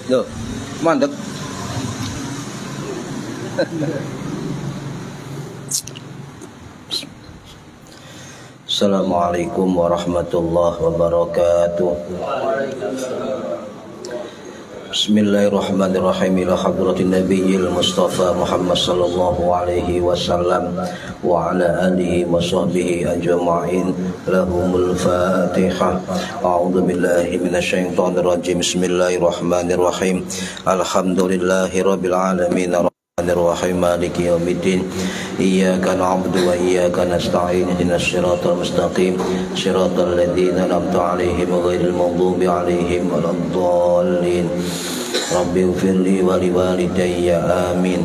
Loh, mandek. Assalamualaikum warahmatullahi wabarakatuh. Bismillahirrahmanirrahim. Ila hadratin nabiyil mustafa Muhammad sallallahu alaihi wasallam wa ala alihi wa sahbihi ajma'in. Lahumul Fatihah. A'udzu billahi minasyaitonir rajim. Bismillahirrahmanirrahim. Alhamdulillahi rabbil alamin. Ar-Rahim Maliki Yaumiddin. Iyyaka na'budu wa iyyaka nasta'in. Ihdinas siratal mustaqim. Siratal ladzina an'amta 'alaihim ghairil maghdubi 'alaihim waladdallin. Rabbi ighfirli wa liwalidayya amin.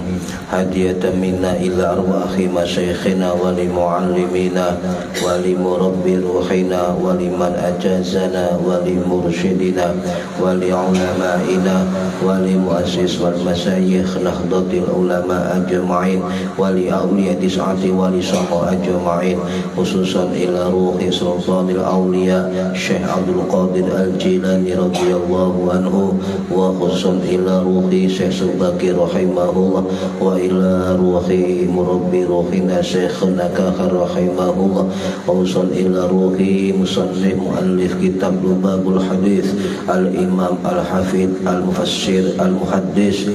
Hadiyatan minna ila arwahi masyayikhina wa li muallimina wa li murabbi ruhina wa liman ajazana wa li mursyidina wa li ulama'ina wa li muassis wal masyayikh nahdlatil ulama ajma'in wa li awliya tis'ati wa li sahha ajma'in, khususan ila ruhi sultanil awliya Syekh Abdul Qadir Al-Jilani radhiyallahu anhu, wa khususan ila ruhi Syekh Subaki rahimahullah, wa ila ruhi murabbi ruhina Syekhuna Kahar rahimahullah, wa khususan ila ruhi musannif muallif kitab Lubabul Hadis Al-Imam Al-Hafidh Al-Mufassir Al-Muhaddis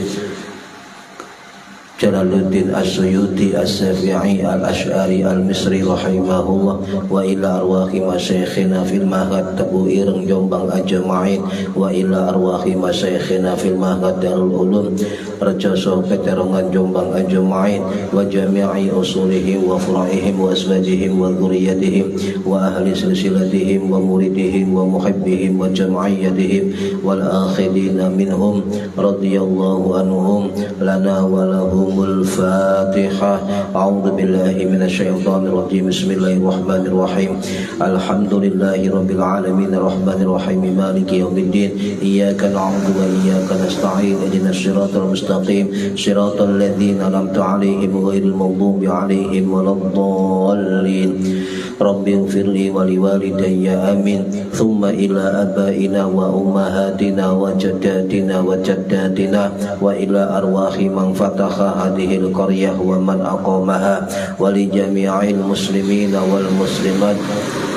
Jalaluddin As-Suyuti As-Safi'i Al-Ash'ari Al-Misri rahimahullah, wa ila arwahi masyayikhina fil mahad Tebu Ireng Jombang ajma'in, wa ila arwahi masyayikhina fil mahad Darul Ulum Rejoso Peterongan Jombang ajma'in, wa jami'i usulihim wa fura'ihim wa asbajihim wa dhurriyyatihim wa ahli silsilatihim wa muridihim wa muhibbihim wa jam'iyyatihim wal akhidina minhum radhiyallahu anhum lana wa lahum Al-Fatihah. A'udzu billahi minasyaitonir rajim. Bismillahirrahmanirrahim. Alhamdulillahi rabbil alamin arrahmanir rahim maliki yaumiddin. Iyyaka na'budu wa iyyaka nasta'in. Ihdinas siratal mustaqim. Siratal ladzina an'amta 'alaihim ghairil maghdubi 'alaihim waladdallin. Rabbi ighfirli wa liwalidayya amin. Thumma ila abaina wa ummahatina wa jaddatina wa jaddatina wa ila arwahi man fataha hadhil qaryah wa man aqamaha wa li jami'il muslimina wal muslimat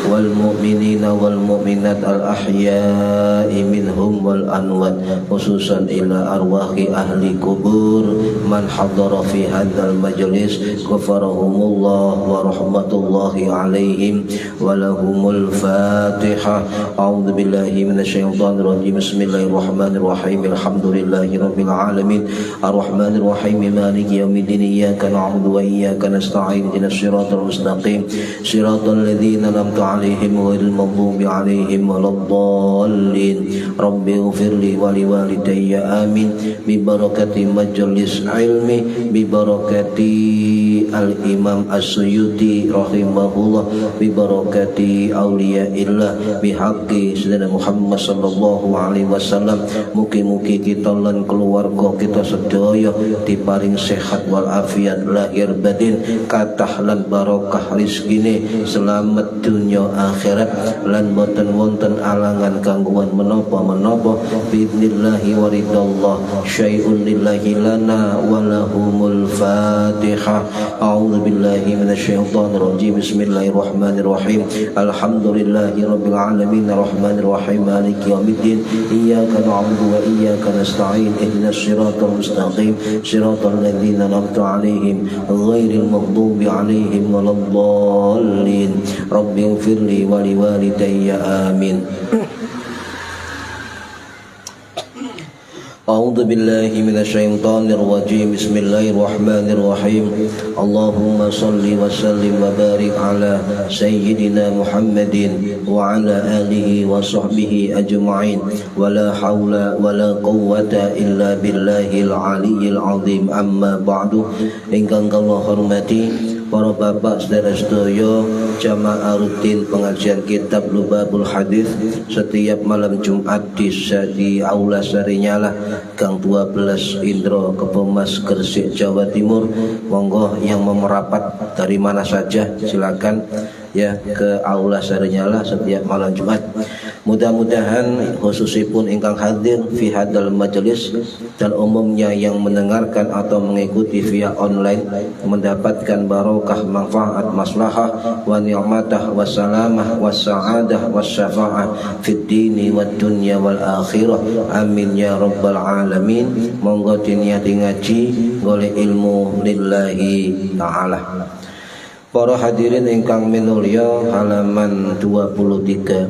wal mu'minina wal mu'minat al ahya'i minhum wal anwat, khususan ila arwahi ahli kubur man hadara fi hadzal majlis ghafarahumullah wa rahmatullahi alaihim wa lahumul Fatihah. A'udzu billahi minasyaitonir rajim. Bismillahirrahmanirrahim. Alhamdulillahi rabbil alamin arrahmanir rahim maliki yaumiddin. Iyyaka na'budu wa iyyaka nasta'in. Ihdinas siratal mustaqim siratal ladzina an'amta 'alaihim ghairil maghdubi 'alaihim waladdallin. Rabbi ighfirli wa liwalidayya amin. Bi barakati majlis ilmi, bi barakati al-Imam As-Suyuti rahimahullah, bi barakati auliyaillah, bi haqqi sayyidina Muhammad sallallahu alaihi wasallam. Mugi-mugi kita lan keluarga kita sedaya diparing sehat wal afiat lahir batin, kathah lan barokah rezekine, selamat dunya akhirat, lan boten wonten alangan gangguan menapa-menapa. Biidnillahi wa ridallah syai'un lillahi lana wa lahumul Fatihah. A'udzu billahi minasyaitonir rajim. Bismillahirrahmanirrahim. Alhamdulillahi rabbil alamin arrahmanir rahim maliki yaumiddin. Iyyaka na'budu wa iyyaka nasta'in. Ihdinas siratal mustaqim siratal ladzina an'amta 'alaihim ghairil maghdubi 'alaihim waladdallin. Rabbi ighfirli wa liwalidayya amin. أعوذ بالله من الشيطان الرجيم بسم الله الرحمن الرحيم اللهم صل وسلم وبارك على سيدنا محمد وعلى آله وصحبه أجمعين ولا حول ولا قوة إلا بالله العلي العظيم أما بعد ingkang kula hormati para bapak saudara sedaya jamaah rutin pengajian kitab Lubabul Hadis setiap malam Jumat di Aula Sarinyala Gang 12 Indro Kepomas Gresik Jawa Timur. Monggo yang mau merapat dari mana saja silakan ya ke Aula Sarinyala setiap malam Jumat. Mudah-mudahan khususipun ingkang hadir fi hadal majelis dan umumnya yang mendengarkan atau mengikuti via online mendapatkan barokah, manfaat, maslahah wa ni'matah wa salamah wa sa'adah wa syafa'ah fid dini wad dunya wal akhirah. Amin ya rabbal alamin. Monggo diniati ngaji golek ilmu lillahi ta'ala. Para hadirin ingkang minulya, halaman 23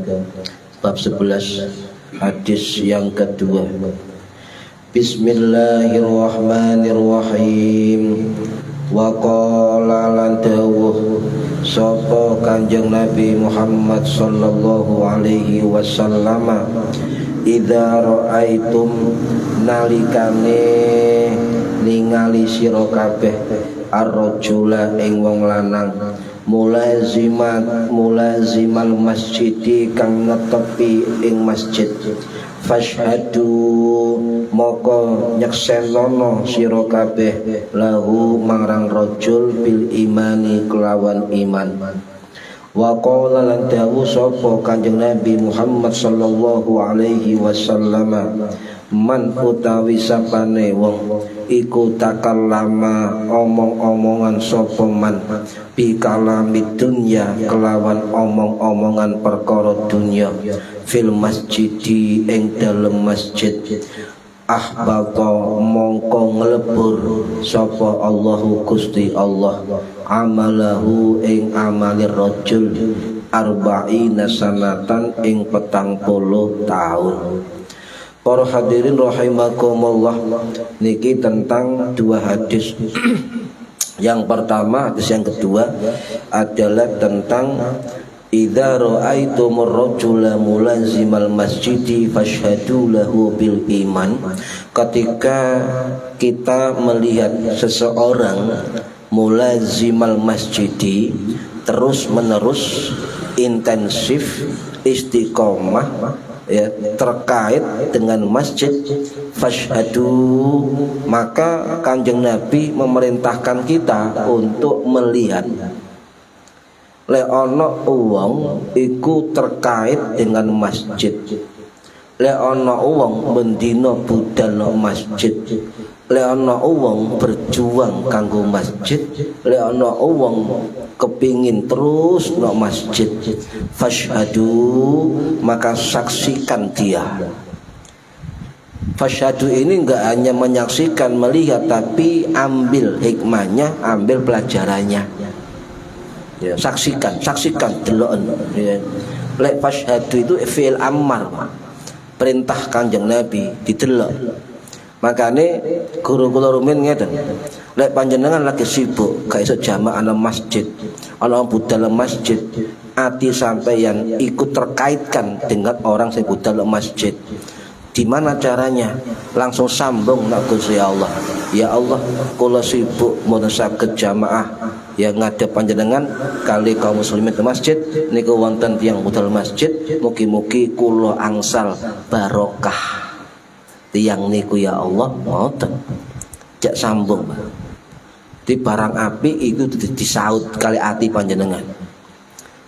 bab 11 hadis yang kedua. Bismillahirrahmanirrahim. Wa qala lan dawuh sapa Kanjeng Nabi Muhammad sallallahu alaihi wasallam, idza raaitum nalikane ningali sira kabeh ar-rajula ing wong lanang mulazimal masjidi kang netepi ing masjid, fashhadu moko nyeksenono sira kabeh lahu marang rajul bil imani kelawan iman. Wa qala lan dawu sapa Kanjeng Nabi Muhammad sallallahu alaihi wasallam, man utawi sapane wong iku takallama omong-omongan sapa man bi kalami dunya kelawan omong-omongan perkara dunya fil masjidi ing dalem masjid, ahbata mongko nglebur sapa Allahu Gusti Allah amalahu ing amalir rajul arba'ina sanatan ing 40 tahun. Para hadirin rahimakumullah, niki tentang dua hadis. Yang pertama, hadis yang kedua adalah tentang idza ra'aitumur rajula mulazimal masjidi fashhadu lahu bil iman. Ketika kita melihat seseorang mulazimal masjidi, terus menerus intensif istiqomah ya terkait dengan masjid, fashhadu, maka Kanjeng Nabi memerintahkan kita untuk melihat le ono wong iku terkait dengan masjid, le ono wong mendina budal no masjid, le ono wong berjuang kanggo masjid, le ono wong kepingin terus no masjid, fashhadu, maka saksikan dia. Fashhadu ini enggak hanya menyaksikan, melihat, tapi ambil hikmahnya, ambil pelajarannya ya, saksikan deloken ya. Lek fashhadu itu fi'il amar, perintah Kanjeng Nabi didelok. Makane guru kula rumin ngeten, lek panjenengan lagi sibuk gak iso jamaah nang masjid, ana budal masjid, ati sampeyan ikut terkaitkan dengan orang sing budal masjid. Di mana caranya? Langsung sambung nak Gusti Allah. Ya Allah, kula sibuk mboten saged jamaah yang ngadep panjenengan kali kaum muslimin di masjid niku wonten tiyang budal masjid, mugi-mugi kula angsal barokah tiang niku ya Allah, ngoten. Jak sambung. Di barang api itu disaut kali ati panjenengan.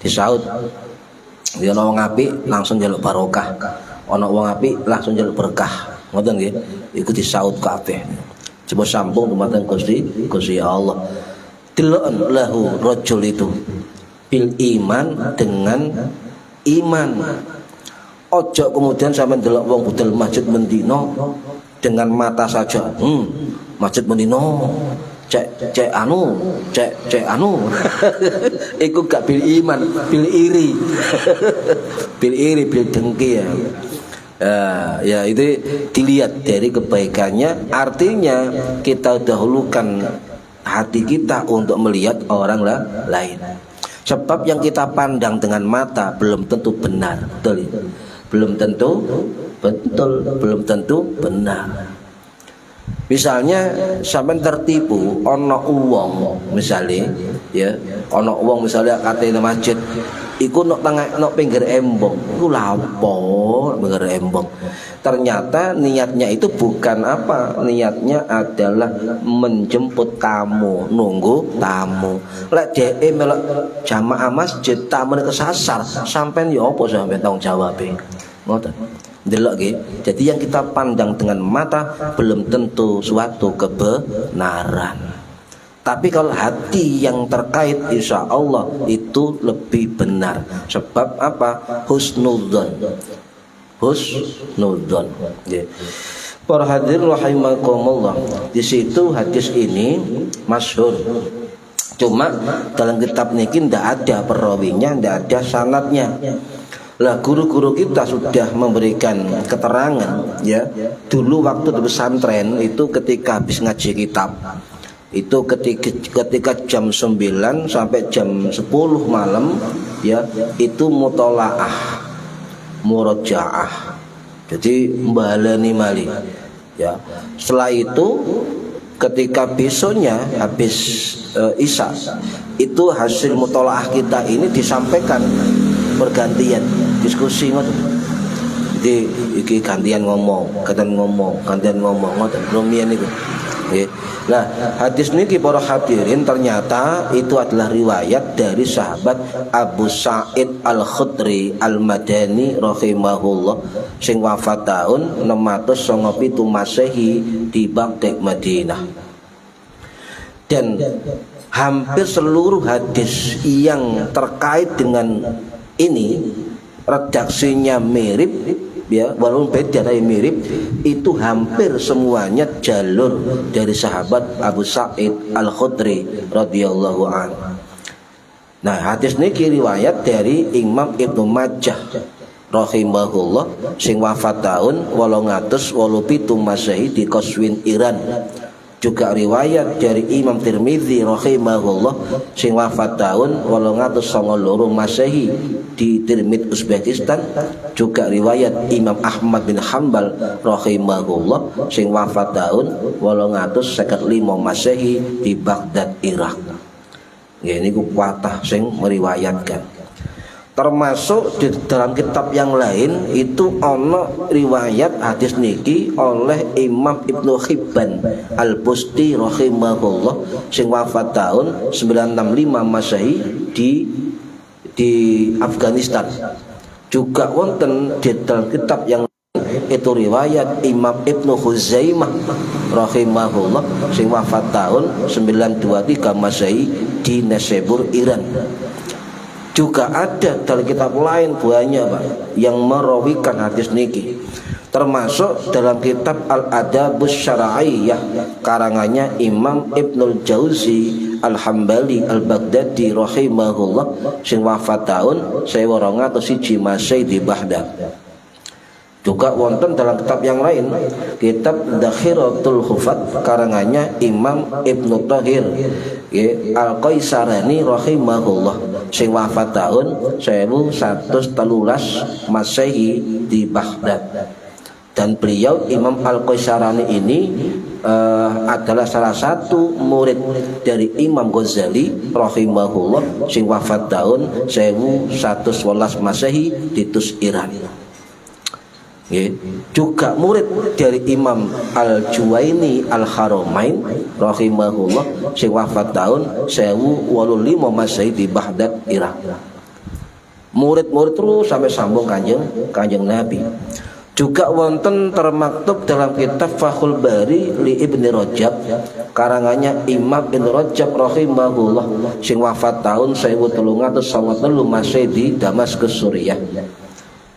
Disaut. Ya ana wong apik langsung njaluk barokah. Ana wong apik langsung njaluk berkah. Ngoten nggih. Iku disaut kabeh. Coba sambung dumateng Gusti Allah. Diloken lahu rajul itu bil iman, dengan iman. Ojo kemudian sampai delok wong budal masjid mendino dengan mata saja. Masjid mendino cek anu. Iku gak bil iman, bil iri. Bil iri, bil dengki ya. Ya itu dilihat dari kebaikannya. Artinya kita dahulukan hati kita untuk melihat orang lain. Sebab yang kita pandang dengan mata belum tentu benar, betul ya? Belum tentu betul, belum tentu benar. Misalnya sampai tertipu ono uang misalnya, ya ono uang misalnya katanya masjid, iku nok tengah nok pinggir embong, iku lapo pinggir embong. Ternyata niatnya itu bukan apa, niatnya adalah menjemput tamu, nunggu tamu. Lek dhek melok jamaah masjid tamu kesasar, sampean ya apa sampean tanggung jawabe. Ngoten. Delok nggih. Jadi yang kita pandang dengan mata belum tentu suatu kebenaran. Tapi kalau hati yang terkait insya Allah itu lebih benar. Sebab apa? Husnudzon. Husnudzon. Nggih. Para hadirin rahimakumullah. Di situ hadis ini masyhur. Cuma dalam kitab niki ndak ada perawinya, ndak ada sanadnya. Lah guru-guru kita sudah memberikan keterangan ya. Dulu waktu di pesantren itu ketika habis ngaji kitab itu ketika jam 9 sampai jam 10 malam ya, itu mutolaah, murojaah. Jadi mbalani mali ya. Setelah itu ketika besoknya habis isya itu hasil mutolaah kita ini disampaikan bergantian diskusi ngoten. Jadi iki gantian ngomong, gantian ngomong ngoten. Rumiyin niku. Nggih. Nah, hadis niki para hadirin ternyata itu adalah riwayat dari sahabat Abu Sa'id Al-Khudri Al-Madani rahimahullah sing wafat tahun 697 Masehi di Baghdad Madinah. Dan hampir seluruh hadis yang terkait dengan ini redaksinya mirip ya, walaupun beda tapi mirip, itu hampir semuanya jalur dari sahabat Abu Sa'id Al-Khudri radhiyallahu anhu. Nah, hadis niki riwayat dari Imam Ibnu Majah rahimahullah sing wafat tahun 887 Masehi di Qazwin Iran. Juga riwayat dari Imam Tirmidzi rahimahullah sing wafat tahun 892 Masehi di Tirmidz Uzbekistan. Juga riwayat Imam Ahmad bin Hanbal rahimahullah sing wafat tahun 855 Masehi di Baghdad Irak. Ya, ini kuatah sing meriwayatkan. Termasuk di dalam kitab yang lain itu ono riwayat hadis niki oleh Imam Ibnu Hibban Al-Busti rahimahullah sing wafat tahun 965 Masehi di Afghanistan. Juga wonten di dalam kitab yang lain itu riwayat Imam Ibnu Huzaimah rahimahullah sing wafat tahun 923 Masehi di Nesebur Iran. Juga ada dalam kitab lain banyak Pak yang merawikan hadis niki, termasuk dalam kitab Al-Adabus Syara'iyah karangannya Imam Ibnul Jauzi Al-Hambali Al-Baghdadi rahimahullah sing wafat tahun 1201 Masehi di Baghdad. Juga wonten dalam kitab yang lain, kitab Dakhiratul Hufat karangannya Imam Ibnu Thahir Al-Qaisarani rahimahullah sing wafat tahun 1113 Masehi di Baghdad. Dan beliau Imam Al-Qaisarani ini adalah salah satu murid dari Imam Ghazali rahimahullah sing wafat tahun 1111 Masehi di Tus Iran. Juga murid dari Imam Al-Juwaini Al-Haramain rahimahullah sing wafat tahun 1085 Masehi di Baghdad Irak. Murid-murid terus sampai sambung kanjeng Nabi. Juga wonten termaktub dalam kitab Fathul Bari li Ibni Rajab karangannya Imam Ibn Rajab rahimahullah sing wafat tahun 1393 Masehi di Damaskus Suriah.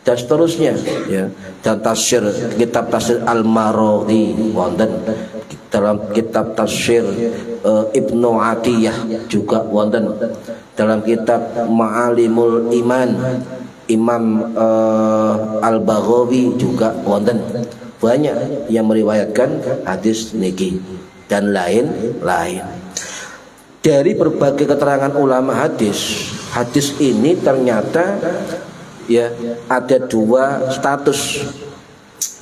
Dan seterusnya ya. Dan tafsir kitab tafsir Al-Maraghi wonten dalam kitab tafsir Ibnu Atiyah juga wonten dalam kitab Ma'alimul Iman Imam Al-Baghawi juga wonten banyak yang meriwayatkan hadis niki dan lain-lain. Dari berbagai keterangan ulama hadis, hadis ini ternyata ya ada dua status.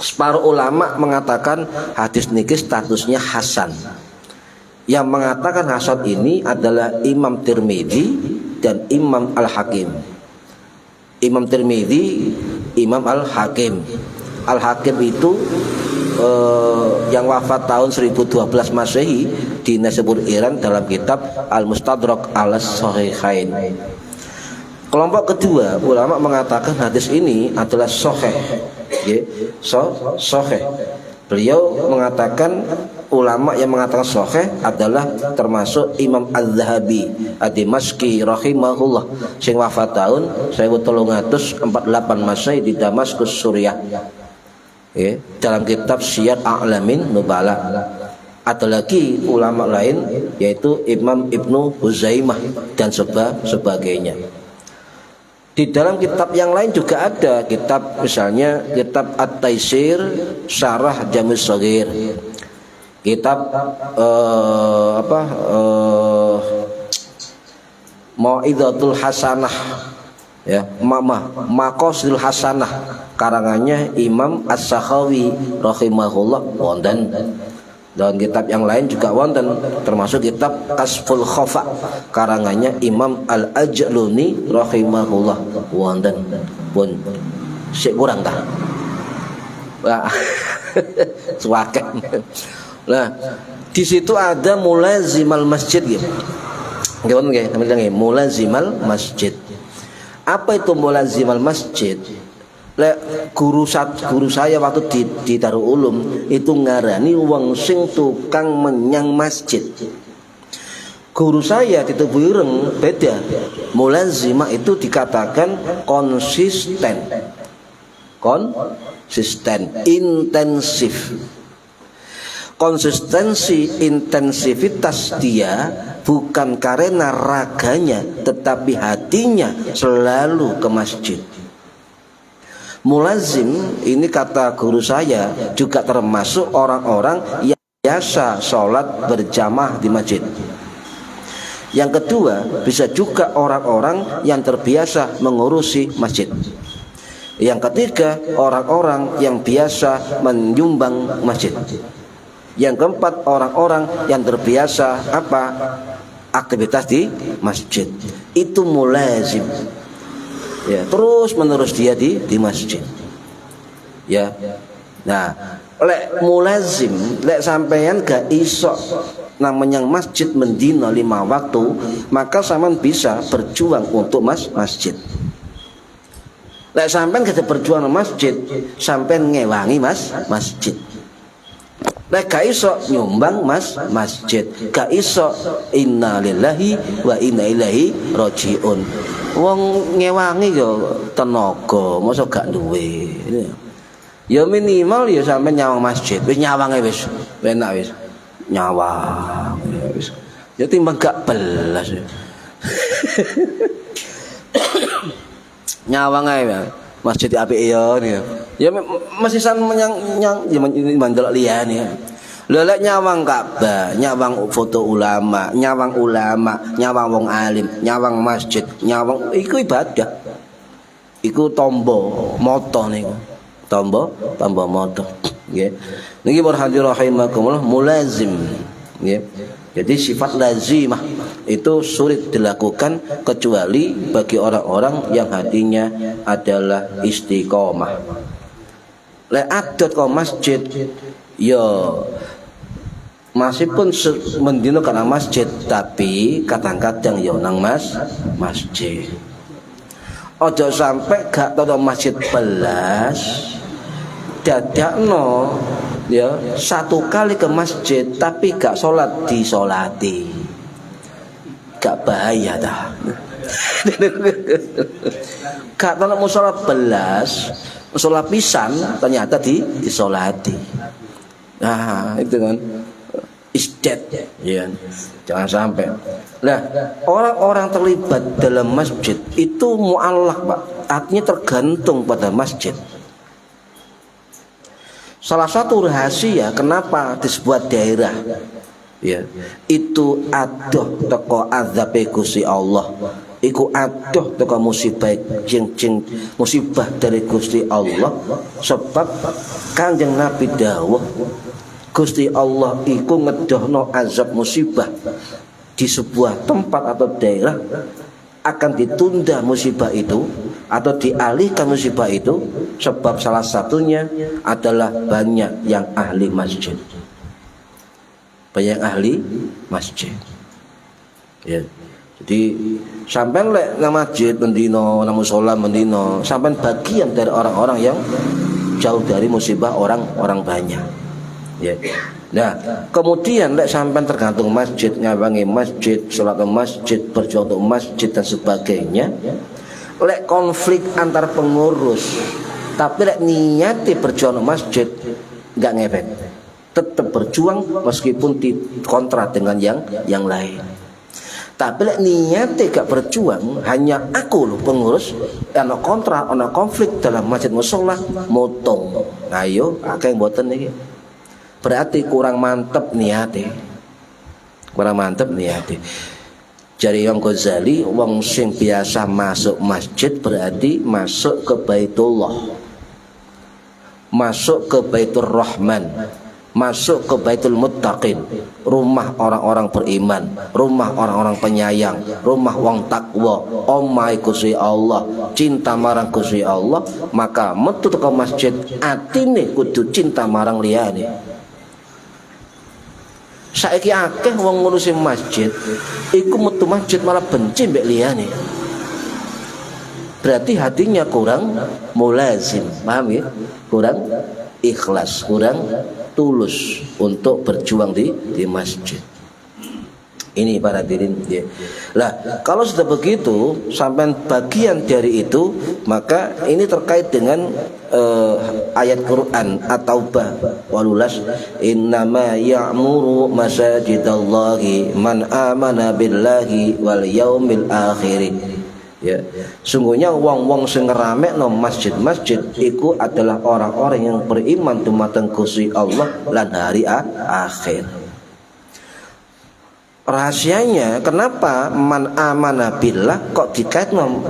Separuh ulama mengatakan hadis niki statusnya hasan. Yang mengatakan hasan ini adalah Imam Tirmidzi dan Imam Al-Hakim. Imam Tirmidzi, Imam Al-Hakim. Al-Hakim itu yang wafat tahun 1012 Masehi di Naisabur Iran dalam kitab Al-Mustadrak Al-Sahihain. Kelompok kedua ulama mengatakan hadis ini adalah sahih. Sahih. Beliau mengatakan, ulama yang mengatakan sahih adalah termasuk Imam Az-Zahabi Ad-Dimashqi rahimahullah sing wafat tahun 1348 Masehi di Damaskus, Suriah. Dalam kitab Syiar A'lamin Nubala. Ada lagi ulama lain yaitu Imam Ibnu Huzaimah dan sebagainya. Di dalam kitab yang lain juga ada kitab, misalnya kitab At-Taisir Syarah Jami' Shaghir, kitab Mau'izatul Hasanah, ya, Maqasidul Hasanah, karangannya Imam As-Sakhawi rahimahullah wonten. Dan kitab yang lain juga wonten, termasuk kitab Kasful Khafa, karangannya Imam Al-Ajluni rahimahullah wonten. Pun sik kurang tah. Wah. Suwake. Nah, di situ ada mulazimal masjid gitu. Gimana nggih? Sampeyan nggih, mulazimal masjid. Apa itu mulazimal masjid? Guru saya waktu di Darul Ulum itu ngarani wong sing tukang menyang masjid. Guru saya di Tebu Ireng beda. Mulazimah itu dikatakan konsisten, intensif. Konsistensi, intensivitas dia bukan karena raganya, tetapi hatinya selalu ke masjid. Mulazim ini kata guru saya juga termasuk orang-orang yang biasa sholat berjamaah di masjid. Yang kedua, bisa juga orang-orang yang terbiasa mengurusi masjid. Yang ketiga, orang-orang yang biasa menyumbang masjid. Yang keempat, orang-orang yang terbiasa aktivitas di masjid. Itu mulazim. Ya, terus menerus dia di masjid. Ya. Nah, lek mulazim, lek sampeyan gak iso nang menyang masjid mendino 5 waktu, maka sampean bisa berjuang untuk masjid. Lek sampean gak berjuang nang masjid, sampean ngewangi masjid. Lek gak iso nyumbang masjid, gak iso inna lillahi wa inna ilaihi rajiun. Wong ngewangi yo tenaga, mosok gak duwe. Ya minimal ya sampe nyawang masjid, wis nyawange wis enak wis. Nyawang wis. Ya timbang gak belas. Nyawang ae masjid apik ya. Ya masih san menyang ya mandelok liyane. Lelek nyawang Ka'bah, nyawang foto ulama, nyawang wong alim, nyawang masjid, nyawang iku ibadah. Iku tombo moto niku. Tombo moto. Nggih. Niki warhadi rahimakumullah mulazim. Nggih. Jadi sifat lazimah itu sulit dilakukan kecuali bagi orang-orang yang hatinya adalah istiqomah. Lek adat ke masjid ya masih pun mendino karena masjid, tapi kadang-kadang ya nang masjid. Ojo sampai gak tau masjid belas, dadakno ya 1 kali ke masjid tapi gak sholat disolati, gak bahaya dah. Gak tau musola belas, musola pisan ternyata disolati. Nah itu kan. is dead, ya. Jangan sampai. Nah, orang-orang terlibat dalam masjid itu mu'allaq, Pak. Artinya tergantung pada masjid. Salah satu rahasia kenapa di sebuah daerah, ya, itu adoh teko azabe Gusti Allah, iku adoh teko musibah musibah dari Gusti Allah, sebab Kanjeng Nabi dawuh Gusti Allah iku ngedohno azab musibah di sebuah tempat atau daerah, akan ditunda musibah itu atau dialihkan musibah itu, sebab salah satunya adalah banyak yang ahli masjid. Banyak ahli masjid, ya. Jadi sampai lek nang masjid mendino, nang musala mendino, sampai bagian dari orang-orang yang jauh dari musibah orang banyak, ya. Nah, kemudian lek sampai tergantung masjid, ngawangi masjid, sholat ke masjid, berjuang untuk masjid dan sebagainya. Lek konflik antar pengurus, tapi lek niati berjuang untuk masjid, nggak ngefek. Tetap berjuang meskipun dikontra dengan yang lain. Tapi lek niate gak berjuang, hanya aku loh pengurus, ana kontra, ana konflik dalam masjid mushola, motong. Ayo, akeh mboten iki. Berarti kurang mantep niate. Kurang mantep niate. Jari Imam Ghazali, wong sing biasa masuk masjid berarti masuk ke Baitullah, masuk ke Baitur Rahman, masuk ke Baitul Muttaqin, rumah orang-orang beriman, rumah orang-orang penyayang, rumah wong takwa, omahe Gusti Allah, cinta marang Gusti Allah. Maka metu ke masjid atine kudu cinta marang liyane. Saiki akeh wong ngurusi masjid iku metu masjid malah benci mbek liyane. Berarti hatinya kurang mulazim, paham ya? Kurang ikhlas, kurang tulus untuk berjuang di masjid. Ini para hadirin, ya. Lah, kalau sudah begitu sampai bagian dari itu, maka ini terkait dengan ayat Quran At-Taubah 18, innama ya'muru masajidallahi man amana billahi wal yaumil akhir. Ya, sungguhnya wong-wong sing ngramekno masjid-masjid iku adalah orang-orang yang beriman dumateng Gusti Allah lan hari akhir. Rahasianya kenapa man amana billah kok dikaitno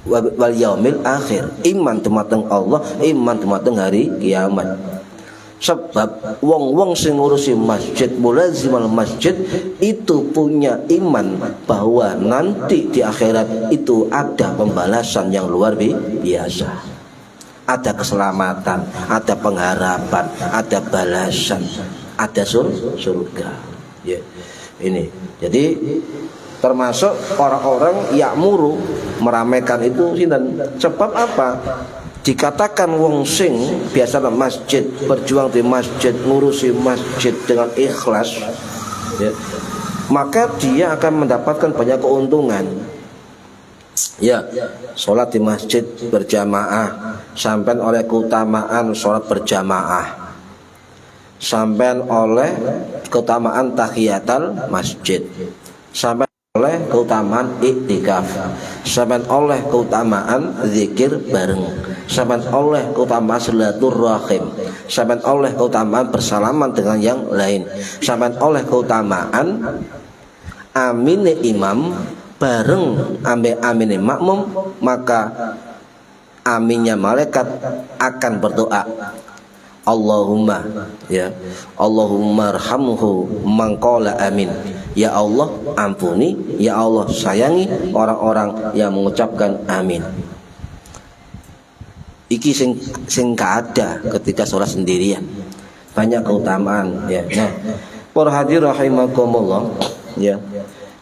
wal yaumil akhir, iman dumateng Allah, iman dumateng hari kiamat. Sebab wong-wong sing ngurusi masjid, mulazimal masjid, itu punya iman bahwa nanti di akhirat itu ada pembalasan yang luar biasa. Ada keselamatan, ada pengharapan, ada balasan, ada surga. Ya. Ini. Jadi termasuk orang-orang ya'muru, meramaikan itu sinten. Sebab apa? Dikatakan wong sing biasa nang masjid, berjuang di masjid, ngurusi masjid dengan ikhlas, ya, maka dia akan mendapatkan banyak keuntungan. Ya, sholat di masjid berjamaah, sampai oleh keutamaan sholat berjamaah, sampai oleh keutamaan tahiyatul masjid, sampai oleh keutamaan iktikaf, sampai oleh keutamaan zikir bareng, sampai oleh keutamaan silaturahim, sampai oleh keutamaan bersalaman dengan yang lain, sampai oleh keutamaan amine imam bareng ambe amine makmum. Maka aminnya malaikat akan berdoa, Allahumma, ya, Allahumma arhamhu man qala amin. Ya Allah ampuni, ya Allah sayangi orang-orang yang mengucapkan amin. Iki sing ada ketika sholat sendirian, banyak keutamaan, ya. Nah, para hadirin rahimakumullah, ya.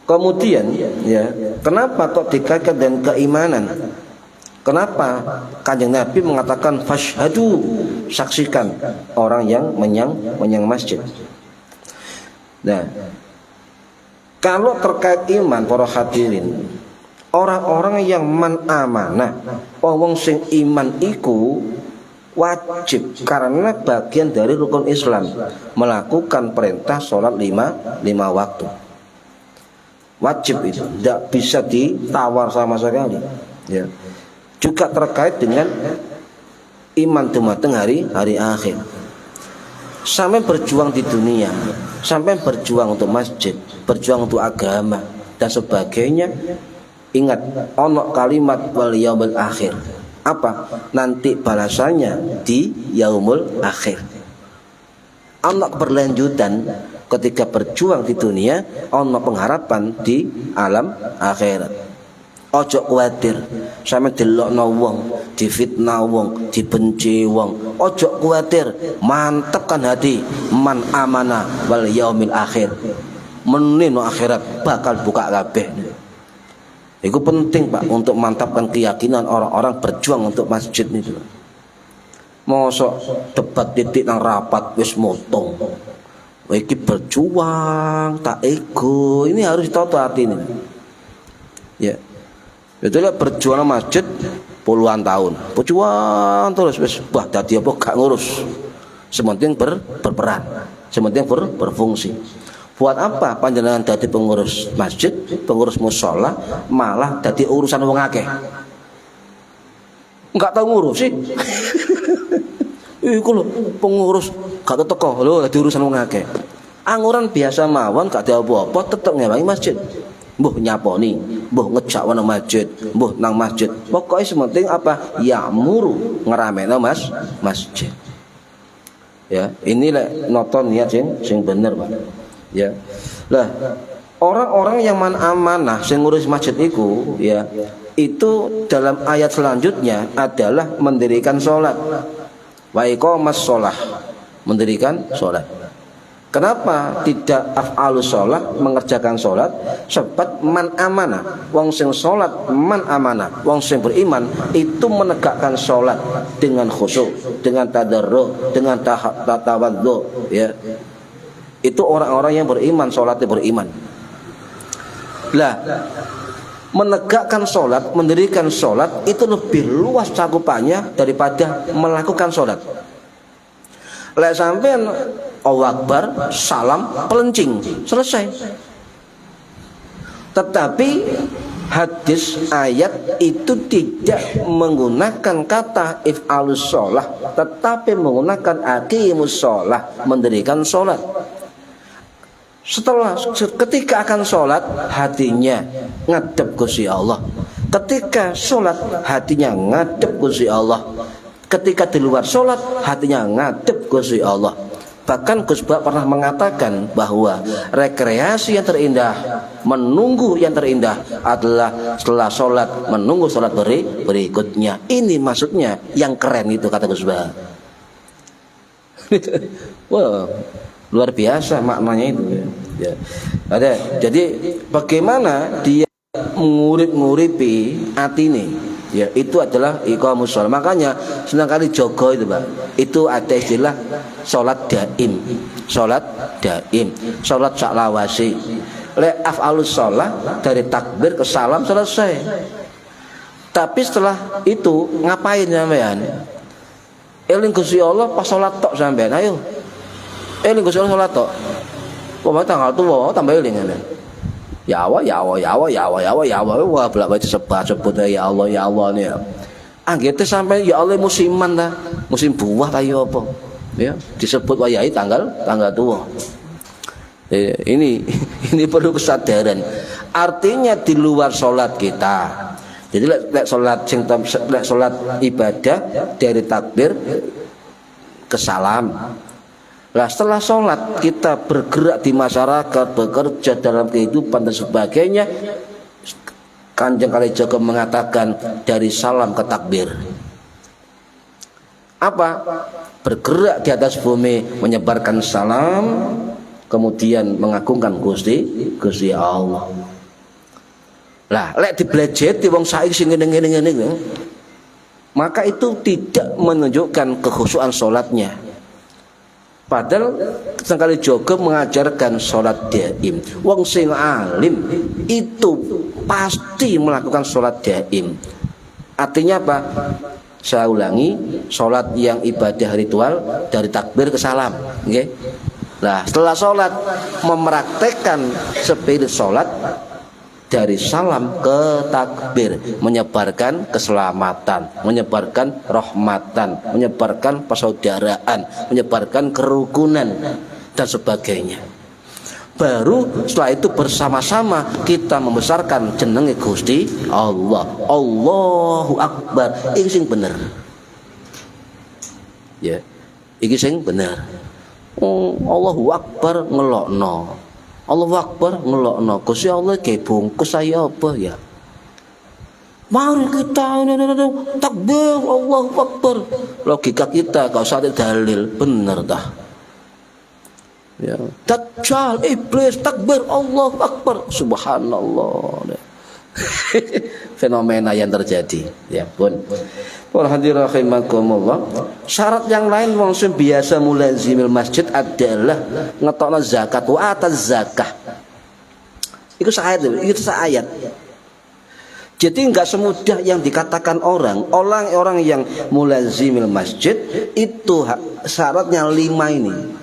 Kemudian, ya, kenapa kok dikaitkan dengan keimanan? Kenapa Kanjeng Nabi mengatakan fashhadu, saksikan orang yang menyang masjid. Nah, kalau terkait iman para hadirin, orang-orang yang man amanah, wong sing iman iku wajib karena bagian dari rukun Islam melakukan perintah sholat lima waktu. Wajib itu, tidak bisa ditawar sama sekali. Ya. Juga terkait dengan iman dumateng hari akhir. Sampai berjuang di dunia, sampai berjuang untuk masjid, berjuang untuk agama dan sebagainya. Ingat, ono kalimat wal yaumil akhir. Apa? Nanti balasannya di yaumul akhir. Ono keberlanjutan ketika berjuang di dunia, ono pengharapan di alam akhirat. Ojo kuatir sampe delokno wong, difitnah wong, dibenci wong. Ojo kuatir, mantepkan hati. Man amana wal yaumil akhir. Menino akhirat bakal buka kabeh. Itu penting Pak untuk mantapkan keyakinan orang-orang berjuang untuk masjid itu. Mosok debat titik nang rapat wis motong. Iki berjuang tak ego. Ini harus ditoto hati ini. Ya. Betul berjuang masjid puluhan tahun. Berjuang terus wis bah dadi apa gak ngurus. Sementing berperan, sementing berfungsi. Buat apa panjenengan dadi pengurus masjid, pengurus mushola, malah dadi urusan wong akeh? Enggak tahu ngurus sih. Iku lho pengurus gak teko lho dadi urusan wong akeh. Anguran biasa mawon gak ada apa-apa tetep ngewangi masjid. Mbuh nyaponi, mbuh ngejak wana masjid, mbuh nang masjid. Pokoknya sementing apa? Ya'muru ngerameno masjid. Ya, ini lek noto niat sing bener, Pak. Ya. Lah, orang-orang yang amanah sing ngurus masjid iku, ya, itu dalam ayat selanjutnya adalah mendirikan sholat. Wa iqamas sholah, mendirikan sholat. Kenapa tidak af'alus sholat, mengerjakan sholat? Sebab man amanah, wong sing sholat man amanah, wong sing beriman itu menegakkan sholat dengan khusyuk, dengan tadarruh, dengan tawadhu, ya. Itu orang-orang yang beriman, sholatnya beriman. Lah, menegakkan sholat, mendirikan sholat itu lebih luas cakupannya daripada melakukan sholat. Lek sampean Allahu Akbar, salam, pelencing, selesai. Tetapi hadis ayat itu tidak menggunakan kata if'alus sholah, tetapi menggunakan aqimus sholah, mendirikan sholat. Ketika akan sholat, hatinya ngadep Gusti Allah. Ketika sholat, hatinya ngadep Gusti Allah. Ketika di luar sholat, hatinya ngadep Gusti Allah. Bahkan Gus Bak pernah mengatakan bahwa rekreasi yang terindah, menunggu yang terindah adalah setelah sholat, menunggu sholat berikutnya. Ini maksudnya yang keren itu, kata Gus Bak. Wow, luar biasa maknanya itu. Ya. Ada. Jadi bagaimana dia nguripi atine? Ya, itu adalah iqamus shalah. Makanya senangkali jogo itu, Pak. Itu ada istilah salat daim. Salat daim. Salat sak lawase. Le af'alus shalah dari takbir ke salam selesai. Tapi setelah itu ngapain sampean? Eling Gusti Allah pas salat tok sampean. Ayo. Eling Gusti Allah salat tok. Pokoke tanggal tuwa tambah eling ngene. Ya Allah, ya Allah, ya Allah, ya Allah, ya Allah, ya Allah. Wah, belak baca sebut ya Allah nih. Anggete sampai ya Allah musiman ta, musim buah ta ya apa? Ya, disebut wayahe tanggal tua. Ini perlu kesadaran. Artinya di luar sholat kita. Jadi lek sholat ibadah dari takbir ke salam. Nah, setelah sholat kita bergerak di masyarakat, bekerja dalam kehidupan dan sebagainya. Kanjeng Kalijaga mengatakan dari salam ke takbir. Apa? Bergerak di atas bumi, menyebarkan salam, kemudian mengagungkan Gusti Allah. Lah, lek diblejeti wong saiki sing ngene-ngene, maka itu tidak menunjukkan kekhusyuan sholatnya. Padahal sekali Kalijaga mengajarkan sholat daim. Wong sing alim itu pasti melakukan sholat daim. Artinya apa? Saya ulangi, sholat yang ibadah ritual dari takbir ke salam, okay? Nah, setelah sholat mempraktekkan spirit sholat dari salam ke takbir, menyebarkan keselamatan, menyebarkan rahmatan, menyebarkan persaudaraan, menyebarkan kerukunan dan sebagainya. Baru setelah itu bersama-sama kita membesarkan jenenge Gusti Allah. Allahu Akbar. Iki sing bener. Ya. Iki sing bener. Allahu Akbar ngelokno. Allahu Akbar ngelokno. Gusti Allah ge bungkus saya apa ya? Mari kita takbir Allahu Akbar. Logika kita gak usah ada dalil, bener dah. Ya. Dajjal, iblis, takbir, Allahu Akbar, subhanallah. Fenomena yang terjadi. Ya pun. Para hadirin rahimakumullah. Syarat yang lain wong sing biasa mulazimil masjid adalah ngetokno zakat wa ataz zakah. Itu seayat. Jadi enggak semudah yang dikatakan orang yang mulazimil masjid itu syaratnya 5 ini.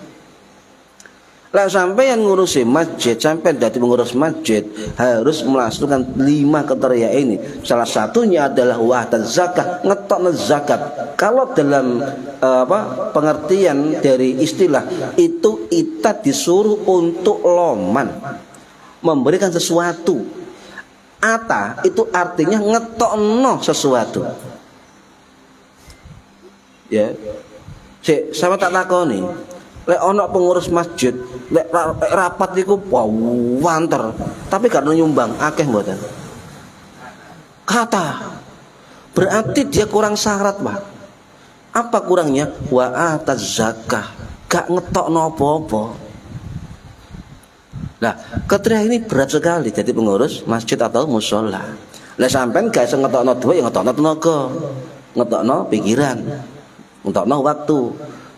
Lah sampai yang ngurusi masjid, sampai dari pengurus masjid harus melaksanakan 5 kriteria ini. Salah satunya adalah wa'ataz zakah, ngetokno zakat. Kalau dalam pengertian dari istilah itu kita disuruh untuk loman, memberikan sesuatu. Ata itu artinya ngetokno sesuatu. Ya. Sama tak takoni. Lek ono pengurus masjid, lek rapat iku wanter, tapi gak nyumbang akeh mboten. Kata berarti dia kurang syarat, Pak. Apa kurangnya? Wa ataz zakah, gak ngetokno apa-apa. Nah, kriteria ini berat sekali jadi pengurus masjid atau mushola. Lek sampean gak iso ngetokno duit, ya ngetokno tenaga, ngetokno pikiran, ngetokno waktu.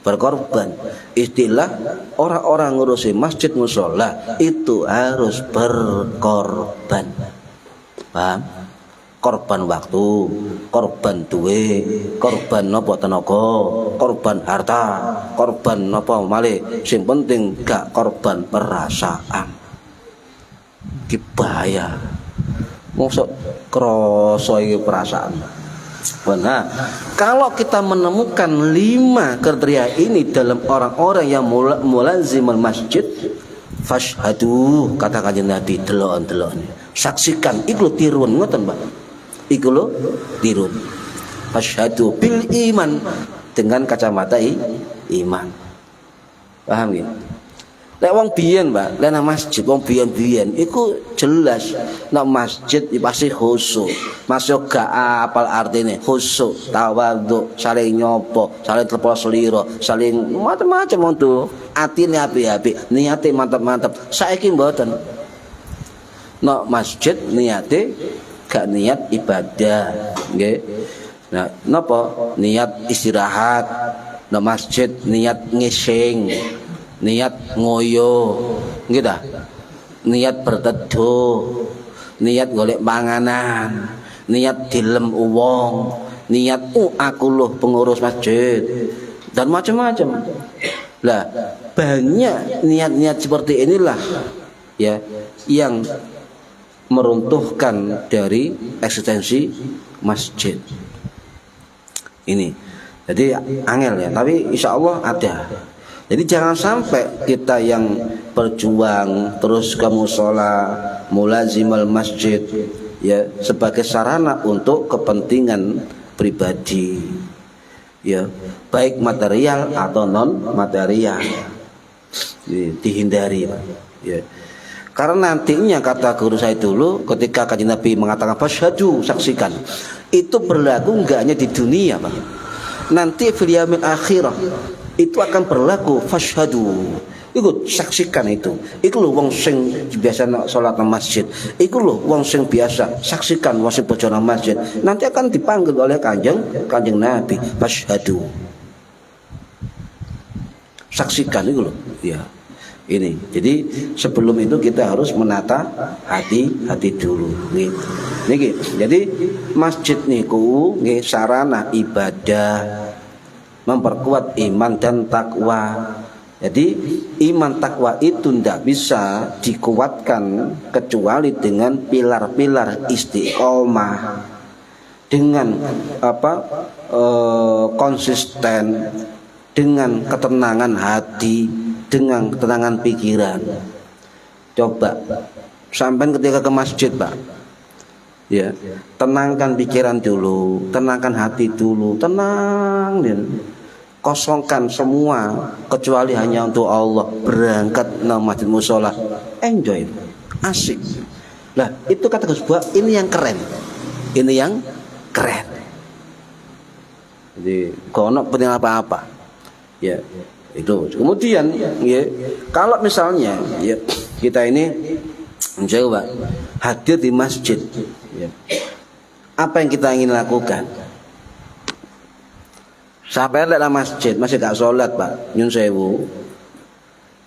Berkorban. Istilah orang-orang ngurusi masjid mushola itu harus berkorban. Paham? Korban waktu, korban duit, korban napa tenaga, korban harta, korban napa malih. Sing penting gak korban perasaan. Ki bahaya. Mosok krasa iki perasaan. Benar. Kalau kita menemukan 5 kriteria ini dalam orang-orang yang mulazimul masjid, fashhadu, kata kanjeng Nabi, delok-delok. Saksikan, iku tirun ngoten, Pak. Iku lho tirun. Fashhadu bil iman, dengan kacamata iman. Paham ya? Lek wong biyen, Mbak, lek nang masjid wong biyen iku jelas nang masjid pasti khusyuk. Masuk gak apal artine khusyuk, tawadhu, saling nyopo, saling telepon seliro, saling macam-macam untuk atine apik-apik, niate mantap-mantap. Saiki mboten. Nang masjid niate gak niat ibadah, nggih. Nah, napa? Niat istirahat. Nang masjid niat ngising. Niat ngoyo, nggih dah. Niat berteduh, niat golek panganan, niat dilem wong, niat aku loh pengurus masjid dan macam-macam. Lah, banyak niat-niat seperti inilah ya yang meruntuhkan dari eksistensi masjid. Ini. Jadi angel ya, tapi insya Allah ada. Jadi jangan sampai kita yang berjuang terus ke mushola, mulazimal masjid ya sebagai sarana untuk kepentingan pribadi. Ya, baik material atau non material. Dihindari, Pak. Ya. Karena nantinya kata guru saya dulu ketika kanjeng Nabi mengatakan fasyhadu, saksikan. Itu berlaku enggak hanya di dunia, Pak. Nanti fil yaumil akhirah itu akan berlaku fasyhadu. Iku saksikan itu. Iku lho wong sing biasa salat nang masjid. Iku lho wong sing biasa saksikan wong sing bojo nang masjid. Nanti akan dipanggil oleh Kanjeng Nabi fasyhadu. Saksikan iku lho, ya. Ini. Jadi sebelum itu kita harus menata hati dulu. Gitu. Niki. Jadi masjid niku nggih sarana ibadah, memperkuat iman dan takwa. Jadi iman takwa itu tidak bisa dikuatkan kecuali dengan pilar-pilar istiqomah, dengan konsisten, dengan ketenangan hati, dengan ketenangan pikiran. Coba sampai ketika ke masjid, Pak, ya, tenangkan pikiran dulu, tenangkan hati dulu, tenang dan kosongkan semua kecuali hanya untuk Allah. Berangkat ke masjid musola, enjoy, asik. Nah, itu kata Gus Buah, ini yang keren, ini yang keren. Jadi kono penting apa-apa, ya. Itu kemudian ya, kalau misalnya ya, kita ini mencoba hadir di masjid ya, apa yang kita ingin lakukan? Sampai lek masjid masih gak sholat, Pak, nyun sewu.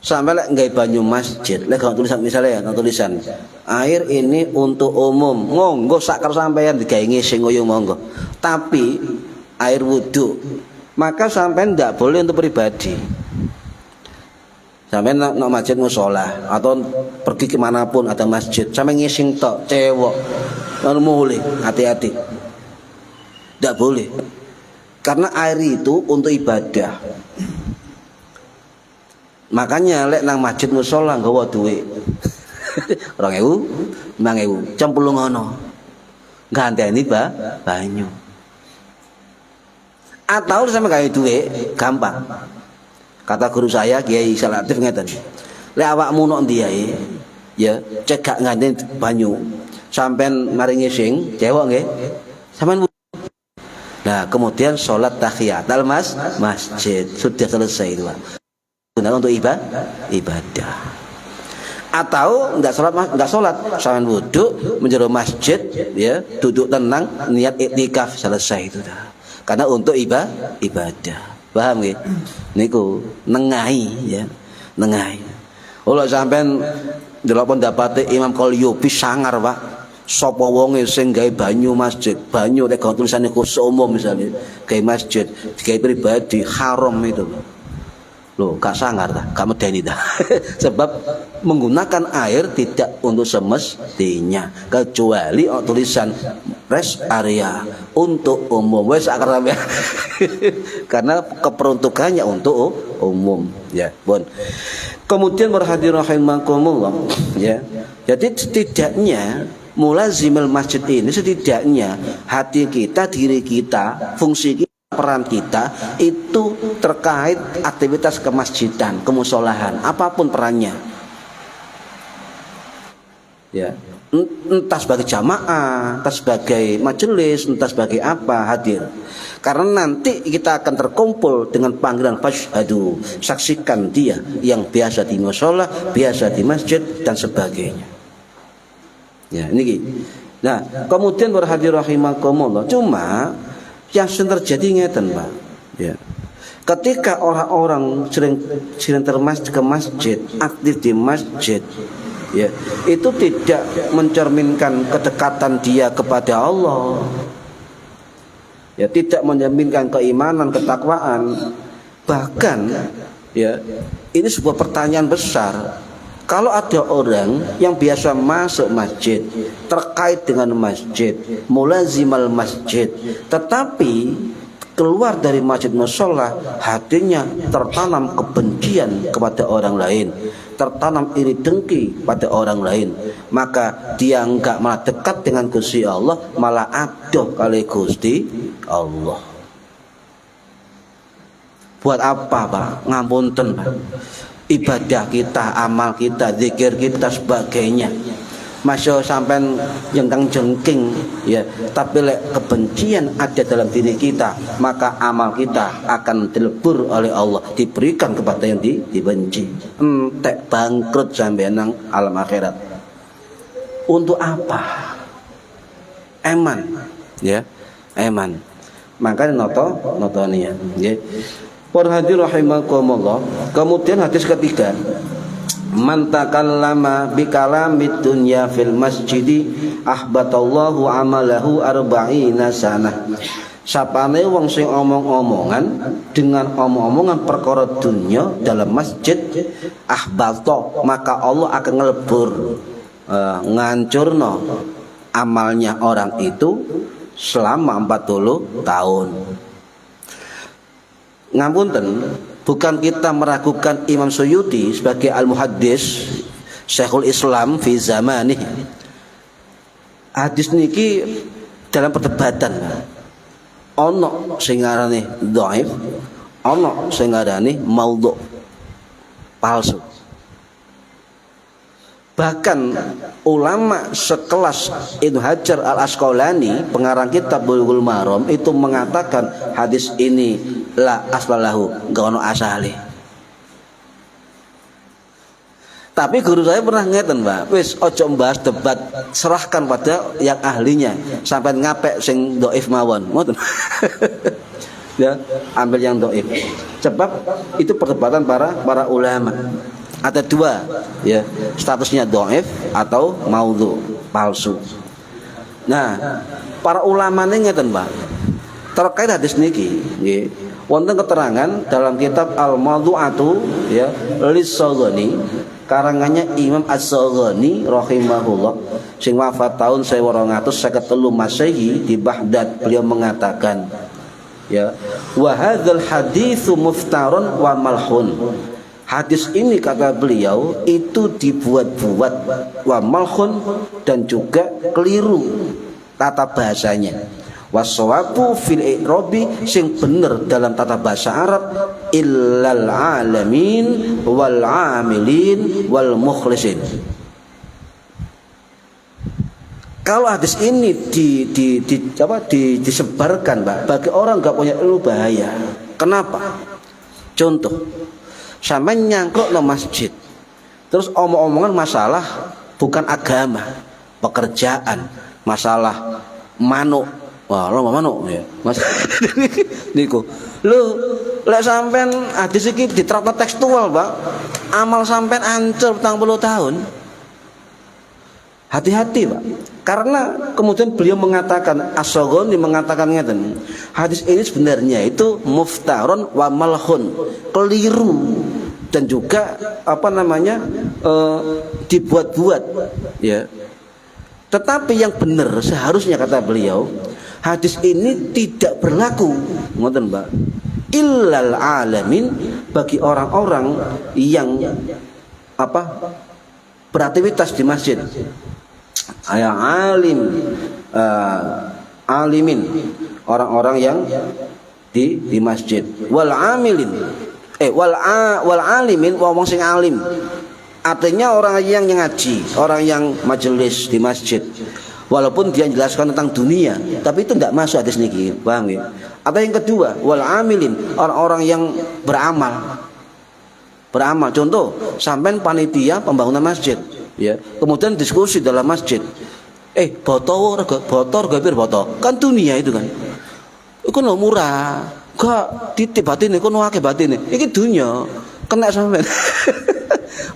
Sampai lek nggak banyu masjid, lek gak tulisan misalnya ya, tulisan air ini untuk umum, monggo sakar sampean digawe ngising ngoyo monggo. Tapi air wudhu, maka sampai tidak boleh untuk pribadi. Sampai nak masjid musola atau pergi kemanapun ada masjid, sampai ngising tok cewek, mulai hati-hati, tidak boleh. Karena air itu untuk ibadah. Makanya lek nang masjid musola nggawa duit 2.000, 5.000, cemplung ngono, ganteni banyu. Atau sama kayak duit gampang. Kata guru saya Kiai Salatif ngeten. Lek awakmu nok ndi ae ya cegak ngandeni banyu. Sampean mari ngising, cewek nggih. Sampean. Nah, kemudian sholat tahiyatul masjid sudah selesai itu, Pak. Guna untuk ibadah. Atau enggak sholat, sampean wudhu menjero masjid ya, duduk tenang niat iktikaf selesai itu dah. Karena untuk ibadah. Paham nggih? Niku nengahi ya, nengahi. Ola sampean ndelok pendapate Imam Qalyubi sangar, Pak. Sapa wonge sing gawe banyu masjid, banyu nek tulisane khusus umum misalnya, gawe masjid, gawe pribadi haram itu. Loh, gak sangar dah, gak medeni dah. Sebab menggunakan air tidak untuk semestinya, kecuali tulisan rest area untuk umum. Wes akar sampean. Karena keperuntukannya untuk umum, ya, Bon. Kemudian berhadir rahimakumullah, ya. Jadi setidaknya mulazimul masjid ini setidaknya hati kita, diri kita, fungsi kita, peran kita itu terkait aktivitas kemasjidan, kemusolahan, apapun perannya. Ya, entah sebagai jamaah, entah sebagai majelis, entah sebagai apa hadir. Karena nanti kita akan terkumpul dengan panggilan fasyhadu, saksikan dia yang biasa di mushola, biasa di masjid dan sebagainya. Ya, ini. Nah, kemudian berhadir rahimakumullah. Cuma yang sering terjadi ngeten, Pak. Ya. Ketika orang-orang sering termasuk ke masjid, aktif di masjid, ya, itu tidak mencerminkan kedekatan dia kepada Allah. Ya, tidak mencerminkan keimanan, ketakwaan. Bahkan ya, ini sebuah pertanyaan besar. Kalau ada orang yang biasa masuk masjid, terkait dengan masjid, mulazimal masjid, tetapi keluar dari masjid mushola, hatinya tertanam kebencian kepada orang lain, tertanam iri dengki pada orang lain, maka dia enggak malah dekat dengan Gusti Allah, malah adoh kali Gusti Allah. Buat apa, Pak? Ngapunten, Pak. Ibadah kita, amal kita, zikir kita, sebagainya masih sampai jengkang jengking ya, tapi lek kebencian ada dalam diri kita, maka amal kita akan dilebur oleh Allah, diberikan kepada yang dibenci. Entek bangkrut sampai nang alam akhirat. Untuk apa? Eman ya, eman. Makanya noto nih ya. Para hadirin rahimakumullah. Kemudian hadis ketiga, man takallama bi kalamid dunya fil masjidi ahbatallahu amalahu arba'ina sanah. Sapane wong sing omong-omongan dengan omong-omongan perkara dunya dalam masjid, ahbata, maka Allah akan ngelebur ngancurno amalnya orang itu selama 40 tahun. Ngapunten, bukan kita meragukan Imam Suyuti sebagai al-muhaddis Syekhul Islam fi zamani. Hadis niki dalam perdebatan. Ono sing ngarani dhaif, ono sing ngarani maudhu, palsu. Bahkan ulama sekelas Ibnu Hajar Al-Asqalani, pengarang kitab Bulughul Maram, itu mengatakan hadis ini la aslahu, enggak ono asale. Tapi guru saya pernah ngeten, Mbak, wis ojo mbahas debat, serahkan pada yang ahlinya, sampai ngapek sing dhaif mawon, ngoten. Ya, ambil yang dhaif. Sebab itu perdebatan para ulama. Ada dua, ya, statusnya dhaif atau maudhu, palsu. Nah, para ulama ini ngeten, Mbak, terkait hadis niki, nggih, wonten keterangan dalam kitab Al-Mawdu'atu, ya, Lis-Saghani, karangannya Imam As-Saghani rahimahullah, sing wafat tahun 1253 Masehi di Baghdad. Beliau mengatakan, ya, wa hadzal haditsu muftarun wa malhun. Hadis ini, kata beliau, itu dibuat-buat, wa malhun, dan juga keliru tata bahasanya. Wassawabu fil i'rabi, sing bener dalam tata bahasa Arab, illal alamin wal amilin wal mukhlisin. Kalau hadis ini disebarkan, Mbak, bagi orang nggak punya ilmu, bahaya. Kenapa? Contoh, sampai nyangkruk ke masjid, terus omong-omongan masalah bukan agama, pekerjaan, masalah manuk. Wah, lo manuk ya, Mas. Niku. Lu lek sampean hadis iki diterapno tekstual, Pak, amal sampean ancur 40 tahun. Hati-hati, Pak. Karena kemudian beliau mengatakan, As-Saghani mengatakan ngeten, hadis ini sebenarnya itu muftarun wa malhun, keliru, dan juga dibuat-buat, ya. Tetapi yang benar seharusnya, kata beliau, hadis ini tidak berlaku, ngoten, Mbak, illal alamin, bagi orang-orang yang beraktivitas di masjid, yang alimin, orang-orang yang di masjid, wal amilin, wal alimin, wong sing alim, artinya orang yang ngaji, orang yang majelis di masjid, walaupun dia menjelaskan tentang dunia, tapi itu tidak masuk hadis niki, paham ya? Atau yang kedua, wal amilin, orang-orang yang beramal. Contoh, sampean panitia pembangunan masjid, ya, kemudian diskusi dalam masjid, botol gapir botol, kan dunia itu kan, itu no murah, gak titip batin, itu no akeh batin, ini dunia, kena sampean.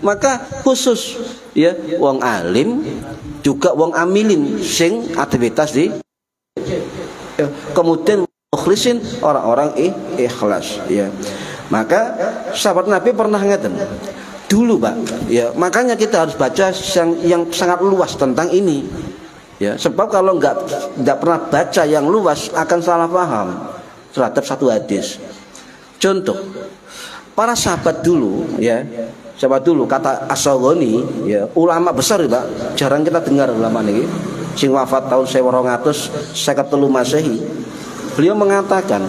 Maka khusus, ya, wong alim, juga wong amilin, sing aktivitas di, ya, kemudian mukhlisin, orang-orang ikhlas, ya. Maka sahabat Nabi pernah ngeten dulu, Pak, ya, makanya kita harus baca yang sangat luas tentang ini, ya, sebab kalau nggak pernah baca yang luas akan salah paham terhadap satu hadis. Contoh, para sahabat dulu, ya, kata As-Saghani, ya, ulama besar, Pak, jarang kita dengar ulama ini, sing wafat tahun 1253 Masehi. Beliau mengatakan,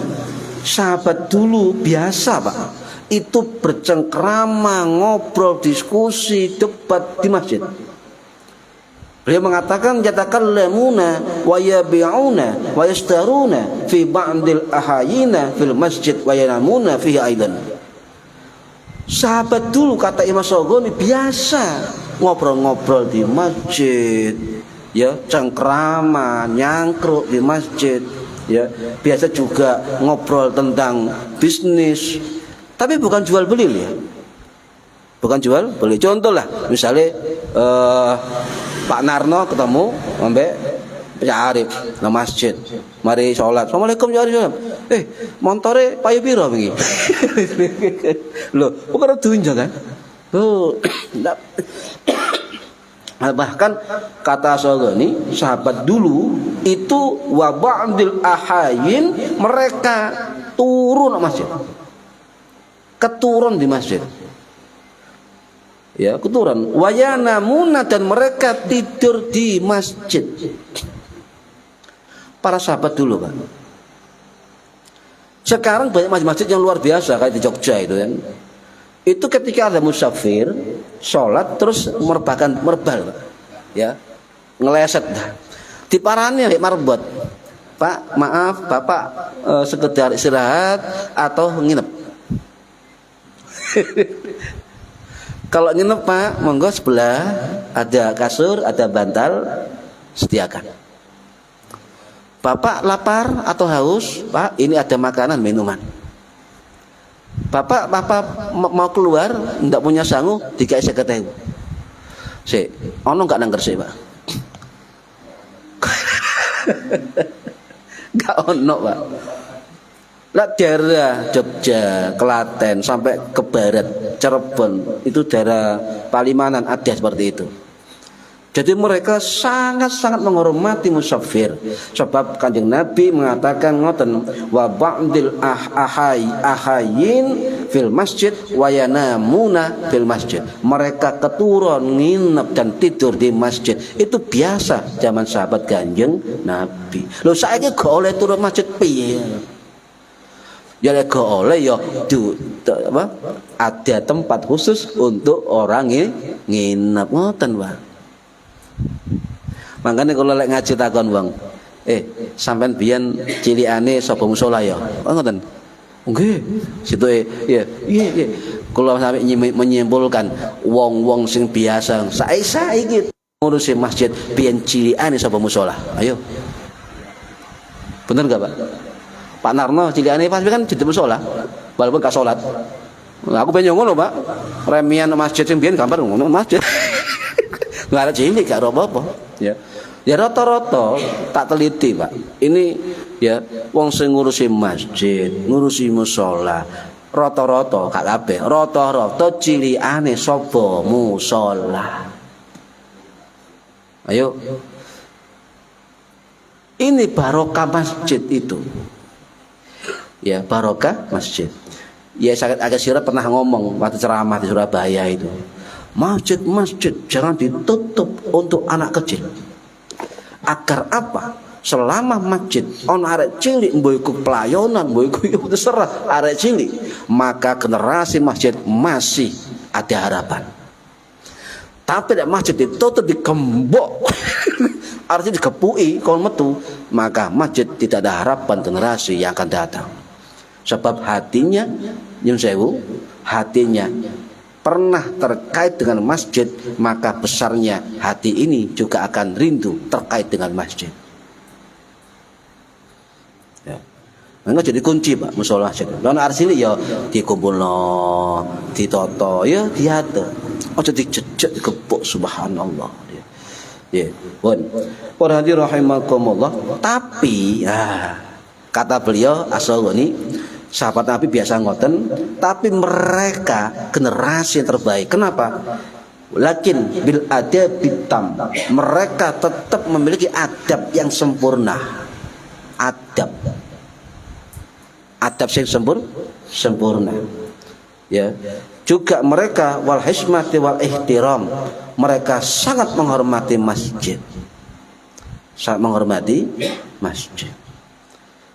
sahabat dulu biasa, Pak, itu bercengkrama, ngobrol, diskusi, debat di masjid. Beliau mengatakan, yatakallamuna wa yabi'una wa yashtaruna fi ba'dil ahayina fil masjid wa yanamuna fihi aidan. Sahabat dulu, kata Imam Saghani, biasa ngobrol-ngobrol di masjid, ya, cengkrama, nyangkruk di masjid, ya, biasa juga ngobrol tentang bisnis, tapi bukan jual beli, ya. Bukan jual beli. Contoh lah, misalnya Pak Narno ketemu ambek Pak Arif nang masjid. Mari sholat. Assalamualaikum ya Arif. Montore payu piro wingi? Loh, bukan tunjuk kan? Loh, bahkan kata Syahroni, sahabat dulu itu wa ba'dil ahayin mereka turun masjid. Keturun di masjid. Ya, keturun. Wayanamuna dan mereka tidur di masjid. Para sahabat dulu, Pak. Sekarang banyak masjid yang luar biasa kayak di Jogja itu kan. Itu ketika ada musafir sholat terus merbahkan merbal, Pak. Ya, ngeleset. Diparani ya marbot. Pak, maaf, Bapak sekedar istirahat atau nginep. Kalau nginep Pak, monggo sebelah ada kasur, ada bantal, sediakan. Bapak lapar atau haus, Pak, ini ada makanan, minuman. Bapak mau keluar, enggak punya sangu, dikasih 50.000. Sik, ono enggak nang Gresik, Pak? Enggak ono, Pak. Lah daerah Jogja, Klaten sampai ke barat, Cirebon, itu daerah Palimanan ada seperti itu. Jadi mereka sangat-sangat menghormati musafir. Sebab Kanjeng Nabi mengatakan ngoten wa ba'dil ahayin fil masjid wa yanamuna fil masjid. Mereka keturun nginep dan tidur di masjid. Itu biasa zaman sahabat Kanjeng Nabi. Loh saiki gak oleh turun masjid piye? Ya lek oleh ya ada tempat khusus untuk orang nginep ngoten, Pak. Makanya kalau lek ngaji takon Bang, sampean biyen cilikane sapa musala ya? Oh ngoten. Nggih, situ iya. Kalau sampai menyimpulkan wong-wong sing biasa saiki ngurusi masjid biyen cilikane sapa musala. Ayo. Bener enggak, Pak? Pak Narno cilikane pas kan jadi musala, walaupun gak sholat. Aku pengen ngono, Pak. Remian masjid sing biyen gambar ngono masjid. Enggak ada cilik gak apa-apa, ya. Ya rata-rata tak teliti, Pak. Ini ya wong sing ngurusi masjid, ngurusi musala, rata-rata gak kabeh, rata-rata cilikane sapa musala. Ayo. Ini barokah masjid itu. Ya, barokah masjid. Ya sangat agak sirah pernah ngomong waktu ceramah di Surabaya itu. Masjid jangan ditutup untuk anak kecil. Agar apa? Selama masjid on arek cilik mboiku pelayanan, mboiku terserah arek cilik, maka generasi masjid masih ada harapan. Tapi nek masjid ditutup digembok, artinya dikepui kalau metu, maka masjid tidak ada harapan generasi yang akan datang. Sebab hatinya nyun sewu, hatinya pernah terkait dengan masjid, maka besarnya hati ini juga akan rindu terkait dengan masjid. Ya. Maka jadi kunci, Pak, musola masjid. Lan arsili ya dikumpulno, ditoto, ya diate. Aja dijejek dikepuk, subhanallah. Ya, pun. Para hadirin rahimakumullah, tapi kata beliau As-Syahroni, sahabat Nabi biasa ngoten, tapi mereka generasi yang terbaik. Kenapa? Lakin bil adabi tam. Mereka tetap memiliki adab yang sempurna. Adab yang sempurna. Ya. Juga mereka wal hishmati wal ihtiram. Mereka sangat menghormati masjid. Sangat menghormati masjid.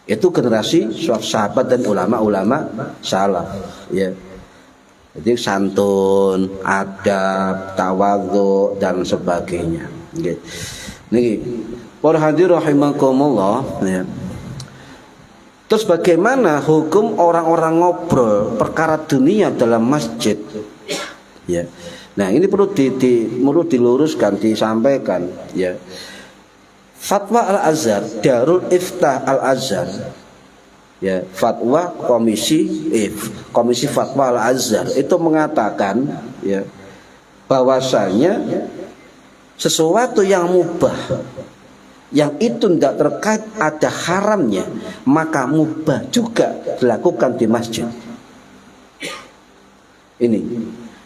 Itu generasi sahabat dan ulama-ulama salaf, ya. Jadi santun, adab, tawadhu dan sebagainya. Nggih. Niki para hadirin rahimakumullah, ya. Terus bagaimana hukum orang-orang ngobrol perkara dunia dalam masjid? Ya. Nah, ini perlu diluruskan, disampaikan, ya. Fatwa Al-Azhar, Darul Iftah Al-Azhar, ya, fatwa komisi fatwa Al-Azhar itu mengatakan ya bahwasanya sesuatu yang mubah yang itu tidak terkait ada haramnya, maka mubah juga dilakukan di masjid. Ini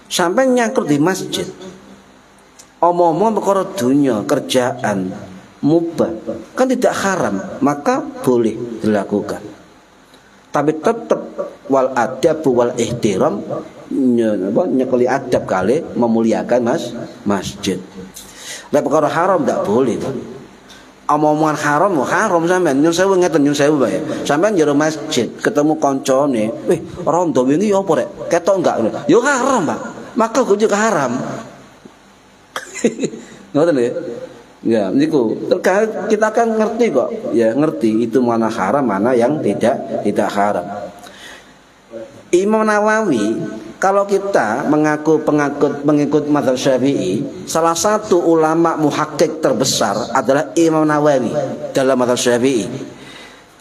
sampai nyangkut di masjid, omong-omong perkara dunia, kerjaan, mubah kan tidak haram, maka boleh dilakukan. Tapi tetap wal adab wal ihtiram, nyekali adab kali memuliakan masjid. Lah perkara haram tidak boleh, Pak. Omongan haram sampean nyun sewu ngeten nyun sewu bae. Sampean jero masjid ketemu koncone, rondo wingi opo rek? Ketok enggak ngono. Yo haram, Pak. Maka juga haram. Ngoten nggih. Ya, niku terkait kita kan ngerti kok. Ya, ngerti itu mana haram, mana yang tidak haram. Imam Nawawi, kalau kita mengikut mazhab Syafi'i, salah satu ulama muhakkik terbesar adalah Imam Nawawi dalam mazhab Syafi'i.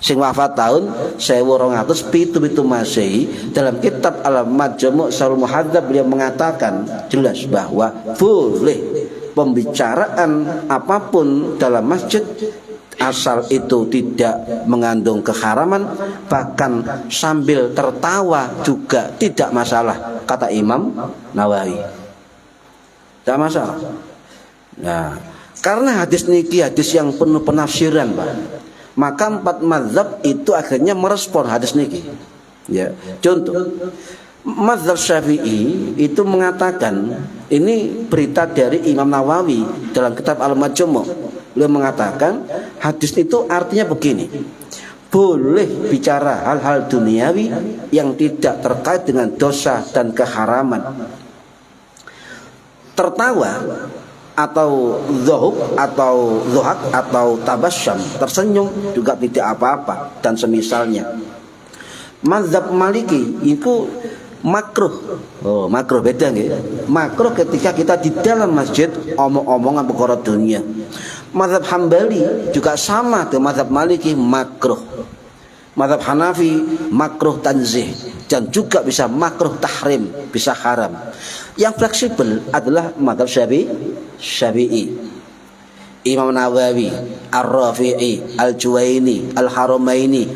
Sing wafat tahun 1207 Masehi. Dalam kitab Al-Majmu' Syarhul Muhadzab beliau mengatakan jelas bahwa boleh pembicaraan apapun dalam masjid asal itu tidak mengandung keharaman, bahkan sambil tertawa juga tidak masalah, kata Imam Nawawi. Tidak masalah. Nah, karena hadis niki hadis yang penuh penafsiran, Pak, maka 4 mazhab itu akhirnya merespon hadis niki. Ya, contoh mazhab Syafi'i itu mengatakan, ini berita dari Imam Nawawi dalam kitab Al-Majmu'. Beliau mengatakan hadis itu artinya begini: boleh bicara hal-hal duniawi yang tidak terkait dengan dosa dan keharaman. Tertawa atau zuhuk atau zuhak atau tabasyam, tersenyum juga tidak apa-apa dan semisalnya. Mazhab Maliki itu makruh. Oh, makruh beda nggih. Makruh ketika kita di dalam masjid omong-omongan perkara dunia. Mazhab Hambali juga sama dengan mazhab Maliki, makruh. Mazhab Hanafi makruh tanzih, dan juga bisa makruh tahrim, bisa haram. Yang fleksibel adalah mazhab Syafi'i. Imam Nawawi, Ar-Rafi'i, Al-Juwaini, Al-Haramaini,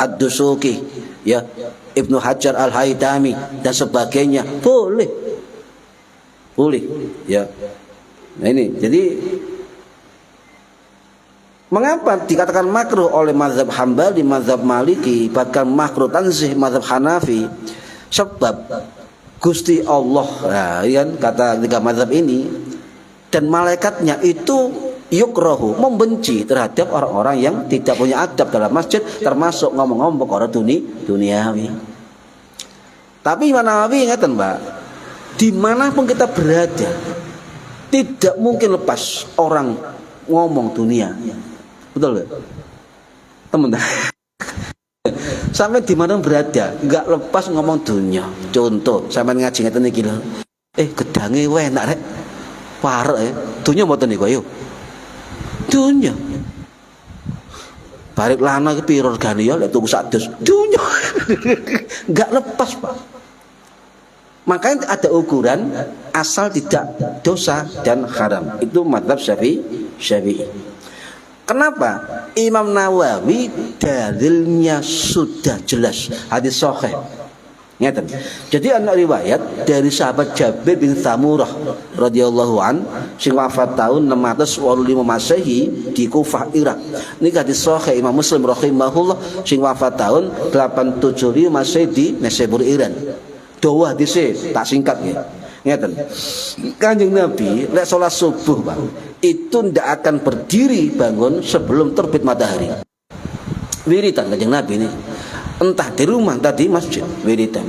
Ad-Dusuki, ya, Ibnu Hajar Al-Haytami dan sebagainya boleh, ya. Nah ini, jadi mengapa dikatakan makruh oleh mazhab Hambali, mazhab Maliki, bahkan makruh tanzih mazhab Hanafi? Sebab Gusti Allah, nah, kan kata tiga mazhab ini, dan malaikatnya itu yukrahu, membenci terhadap orang-orang yang tidak punya adab dalam masjid, termasuk ngomong-ngomong perkara duniawi. Tapi Imam Nawawi ingatkan, Mbak, dimanapun kita berada, tidak mungkin lepas orang ngomong dunia. Betul gak? Teman-teman. Sampai di mana berada, nggak lepas ngomong dunia. Contoh, sampai ngaji ngeten iki lho. Gedange wae enak rek. Parek ya. Dunia mboten niku ayo. Dunia. Barek lanang iki piro regane ya lek tuku sak dus. Dunia. Enggak lepas, Pak. Makanya ada ukuran asal tidak dosa dan haram. Itu mazhab Syafi'i. Kenapa? Imam Nawawi dalilnya sudah jelas, hadis sahih. Ngeten. Jadi ana riwayat dari sahabat Jabir bin Samurah radhiyallahu an sing wafat tahun 685 Masehi di Kufah, Irak. Niki hadis sahih Imam Muslim rahimahullah sing wafat tahun 875 Masehi di Nesebur, Iran. Dawa hadise tak singkat ya. Ngeten. Kanjeng Nabi lek salat subuh, Pak, itu ndak akan berdiri bangun sebelum terbit matahari. Wiridan Kanjeng Nabi ini. Entah di rumah, entah di masjid, wiridan.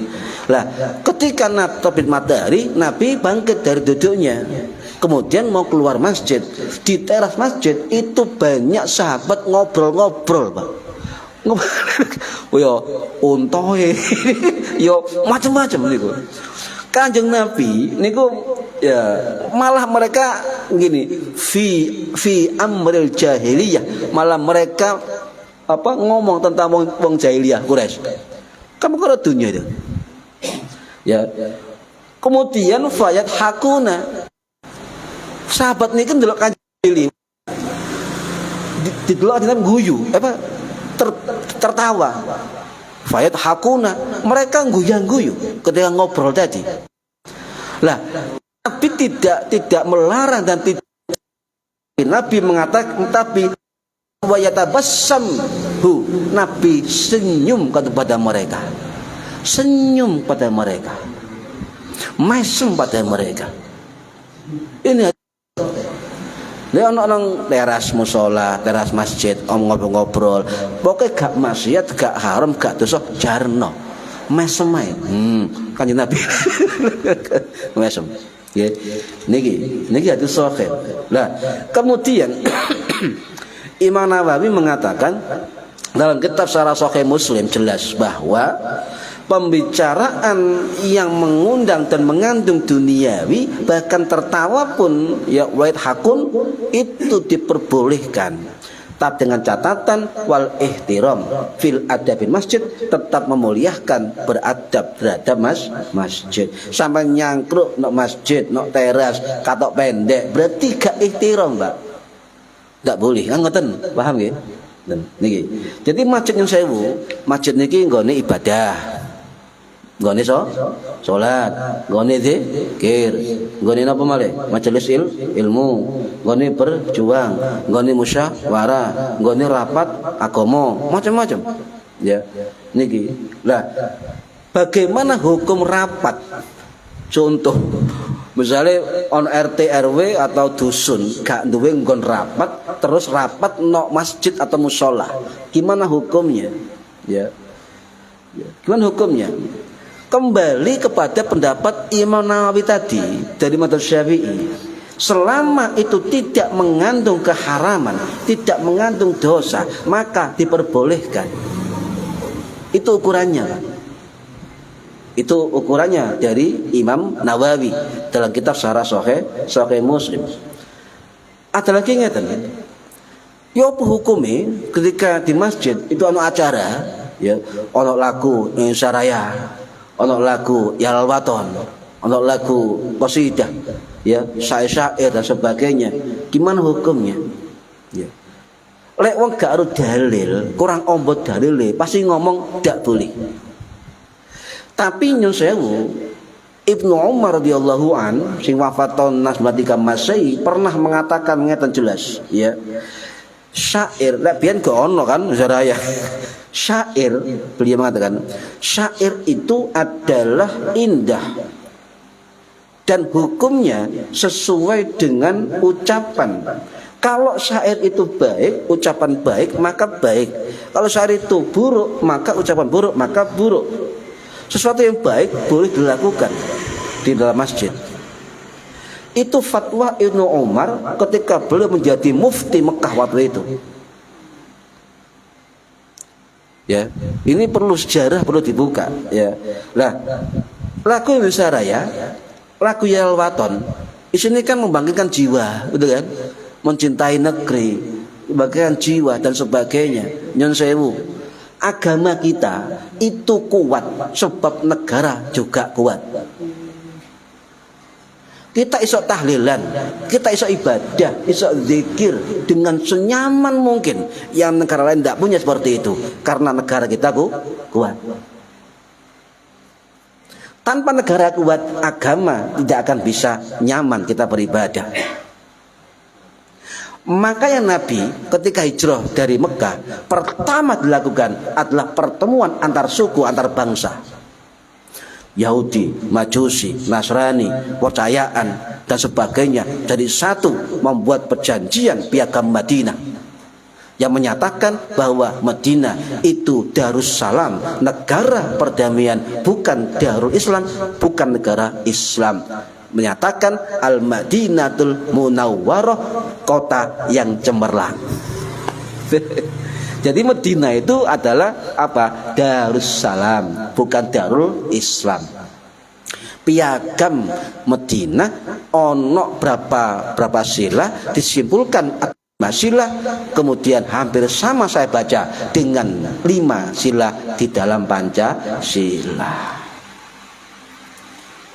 Lah, ketika terbit matahari, Nabi bangkit dari duduknya. Kemudian mau keluar masjid. Di teras masjid itu banyak sahabat ngobrol-ngobrol, Pak. Yo untoe, yo macam-macam niku. Kanjeng Nabi niku ya malah mereka gini fi amril jahiliyah, malah mereka ngomong tentang wong jahiliyah Quraisy. Kamu kalau dunia itu. Ya. Kemudian fayat hakuna. Sahabat ini kan delok kanjeng didelok dinten guyu, tertawa. Fayat hakuna, mereka guyu ketika ngobrol tadi. Lah, Nabi tidak melarang dan tidak, Nabi mengatakan, tapi wayatabassam Nabi senyum kepada mereka, senyum pada mereka, mesem pada mereka. Ini dia nang teras musola, teras masjid, ngobrol-ngobrol. Pokoknya gak maksiat, gak haram, gak dosa, jarno. Mesem ae. Kanjeng Nabi. Mesem. Nggih. Niki hadis sahih. Lah, kemudian Imam Nawawi mengatakan dalam kitab Syarah Sahih Muslim jelas bahwa pembicaraan yang mengundang dan mengandung duniawi, bahkan tertawa pun ya wait hakun, itu diperbolehkan, tapi dengan catatan wal ihtiram fil adabil masjid, tetap memuliakan, beradab terhadap masjid. Sampai nyangkruk nok masjid, nok teras, katok pendek, berarti gak ihtiram, Mbak. Gak boleh, kan ngoten, paham nggih? Niki. Jadi masjid yang sewu, masjid niki nggone ibadah. Gone salat, gone zikir, gone napa malih? Majelis ilmu, gone berjuang, gone musyawarah, gone rapat agama, macam-macam. Ya. Niki. Lah, bagaimana hukum rapat? Contoh, misalnya on RT RW atau dusun gak duwe nggon rapat, terus rapat nok masjid atau musola. Gimana hukumnya? Ya. Gimana hukumnya? Kembali kepada pendapat Imam Nawawi tadi dari madzhab Syafi'i. Selama itu tidak mengandung keharaman, tidak mengandung dosa, maka diperbolehkan. Itu ukurannya. Itu ukurannya dari Imam Nawawi dalam kitab Syarah Sahih Muslim. Ada lagi ngeten. Ya apa hukumnya ketika di masjid itu ono acara, ya, ono lagu Indonesia Raya, ono lagu Yal Waton, ono lagu qasidah, ya, syair dan sebagainya. Gimana hukumnya? Ya. Lek wong gak aro dalil, kurang ombot dalile, pasti ngomong ndak boleh. Tapi nyun sewu, Ibnu Umar radhiyallahu an sing wafat tahun 93 Masehi pernah mengatakan ngeten jelas, ya. Syair, lek biyen go ono kan Zaraya. Syair, beliau mengatakan, syair itu adalah indah dan hukumnya sesuai dengan ucapan. Kalau syair itu baik, ucapan baik, maka baik. Kalau syair itu buruk, maka ucapan buruk, maka buruk. Sesuatu yang baik boleh dilakukan di dalam masjid. Itu fatwa Ibnu Umar ketika beliau menjadi mufti Mekah waktu itu. Ya, ini perlu sejarah, perlu dibuka. Ya, lah, lagu Indonesia Raya, lagu Yal Waton, isinya kan membangkitkan jiwa, betul kan? Mencintai negeri, membangkitkan jiwa dan sebagainya. Nyon sewu, agama kita itu kuat sebab negara juga kuat. Kita iso tahlilan, kita iso ibadah, iso zikir dengan senyaman mungkin. Yang negara lain tidak punya seperti itu, karena negara kita kuat. Tanpa negara kuat, agama tidak akan bisa nyaman kita beribadah. Makanya Nabi ketika hijrah dari Mekah, pertama dilakukan adalah pertemuan antar suku, antar bangsa. Yahudi, Majusi, Nasrani, percayaan dan sebagainya jadi satu, membuat perjanjian piagam Madinah yang menyatakan bahwa Madinah itu Darussalam, negara perdamaian, bukan Darul Islam, bukan negara Islam. Menyatakan Al-Madinatul Munawwarah, kota yang cemerlang. Jadi Madinah itu adalah apa? Darussalam, bukan Darul Islam. Piagam Madinah ono berapa sila disimpulkan sila, kemudian hampir sama saya baca dengan 5 sila di dalam Pancasila.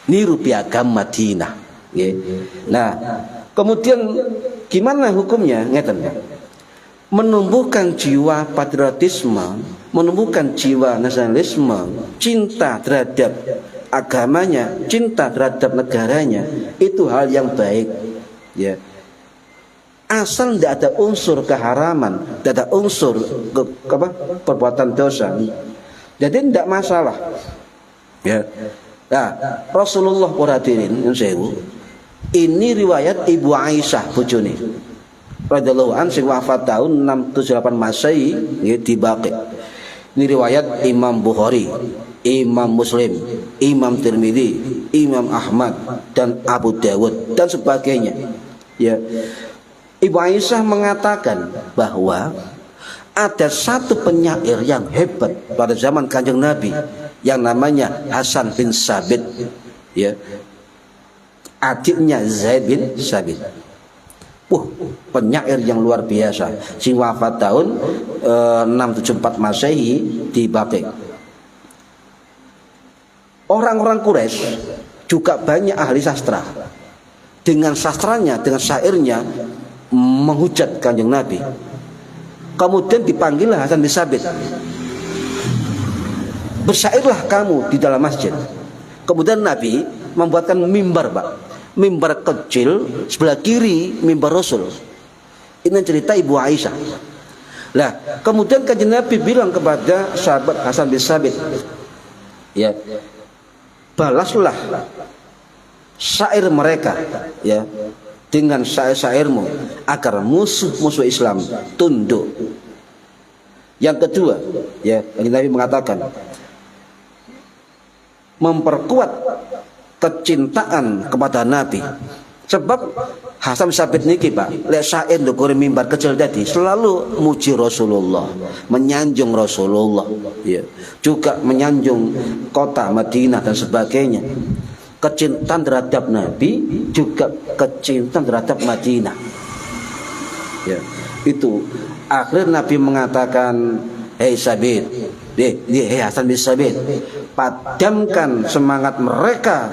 Niru piagam Madinah. Nah, kemudian gimana hukumnya? Ngeten. Menumbuhkan jiwa patriotisme, menumbuhkan jiwa nasionalisme, cinta terhadap agamanya, cinta terhadap negaranya, itu hal yang baik, ya. Asal tidak ada unsur keharaman, tidak ada unsur perbuatan dosa, jadi tidak masalah, ya. Nah, Rasulullah hadirin ini riwayat Ibu Aisyah bojone radhiyallahu an sing wafat tahun 678 Masehi di Baqi. Ini riwayat Imam Bukhari, Imam Muslim, Imam Tirmidzi, Imam Ahmad dan Abu Dawud dan sebagainya. Ya. Ibu Aisyah mengatakan bahwa ada satu penyair yang hebat pada zaman Kanjeng Nabi yang namanya Hasan bin Sabit, ya. Adiknya Zaid bin Sabit. Penyair yang luar biasa, sing wafat tahun 674 Masehi di Baqi. Orang-orang Quraisy juga banyak ahli sastra. Dengan sastranya, dengan syairnya menghujat Kanjeng Nabi. Kemudian dipanggillah Hasan bin Sabit. Bersyairlah kamu di dalam masjid. Kemudian Nabi membuatkan mimbar, Pak. Mimbar kecil sebelah kiri mimbar Rasul. Ini cerita Ibu Aisyah. Lah, kemudian Kanjeng Nabi bilang kepada sahabat Hasan bin Sabit, ya, balaslah syair mereka, ya, dengan syair-syairmu agar musuh-musuh Islam tunduk. Yang kedua, ya, Kanjeng Nabi mengatakan memperkuat kecintaan kepada Nabi. Sebab Hasan bin Sabit niki, Pak, lek syair ndukur mimbar kecil tadi selalu muji Rasulullah, menyanjung Rasulullah, ya. Juga menyanjung kota Madinah dan sebagainya. Kecintaan terhadap Nabi juga kecintaan terhadap Madinah. Ya, itu akhirnya Nabi mengatakan, "Hei Sabit, hei Hasan bin Sabit, padamkan semangat mereka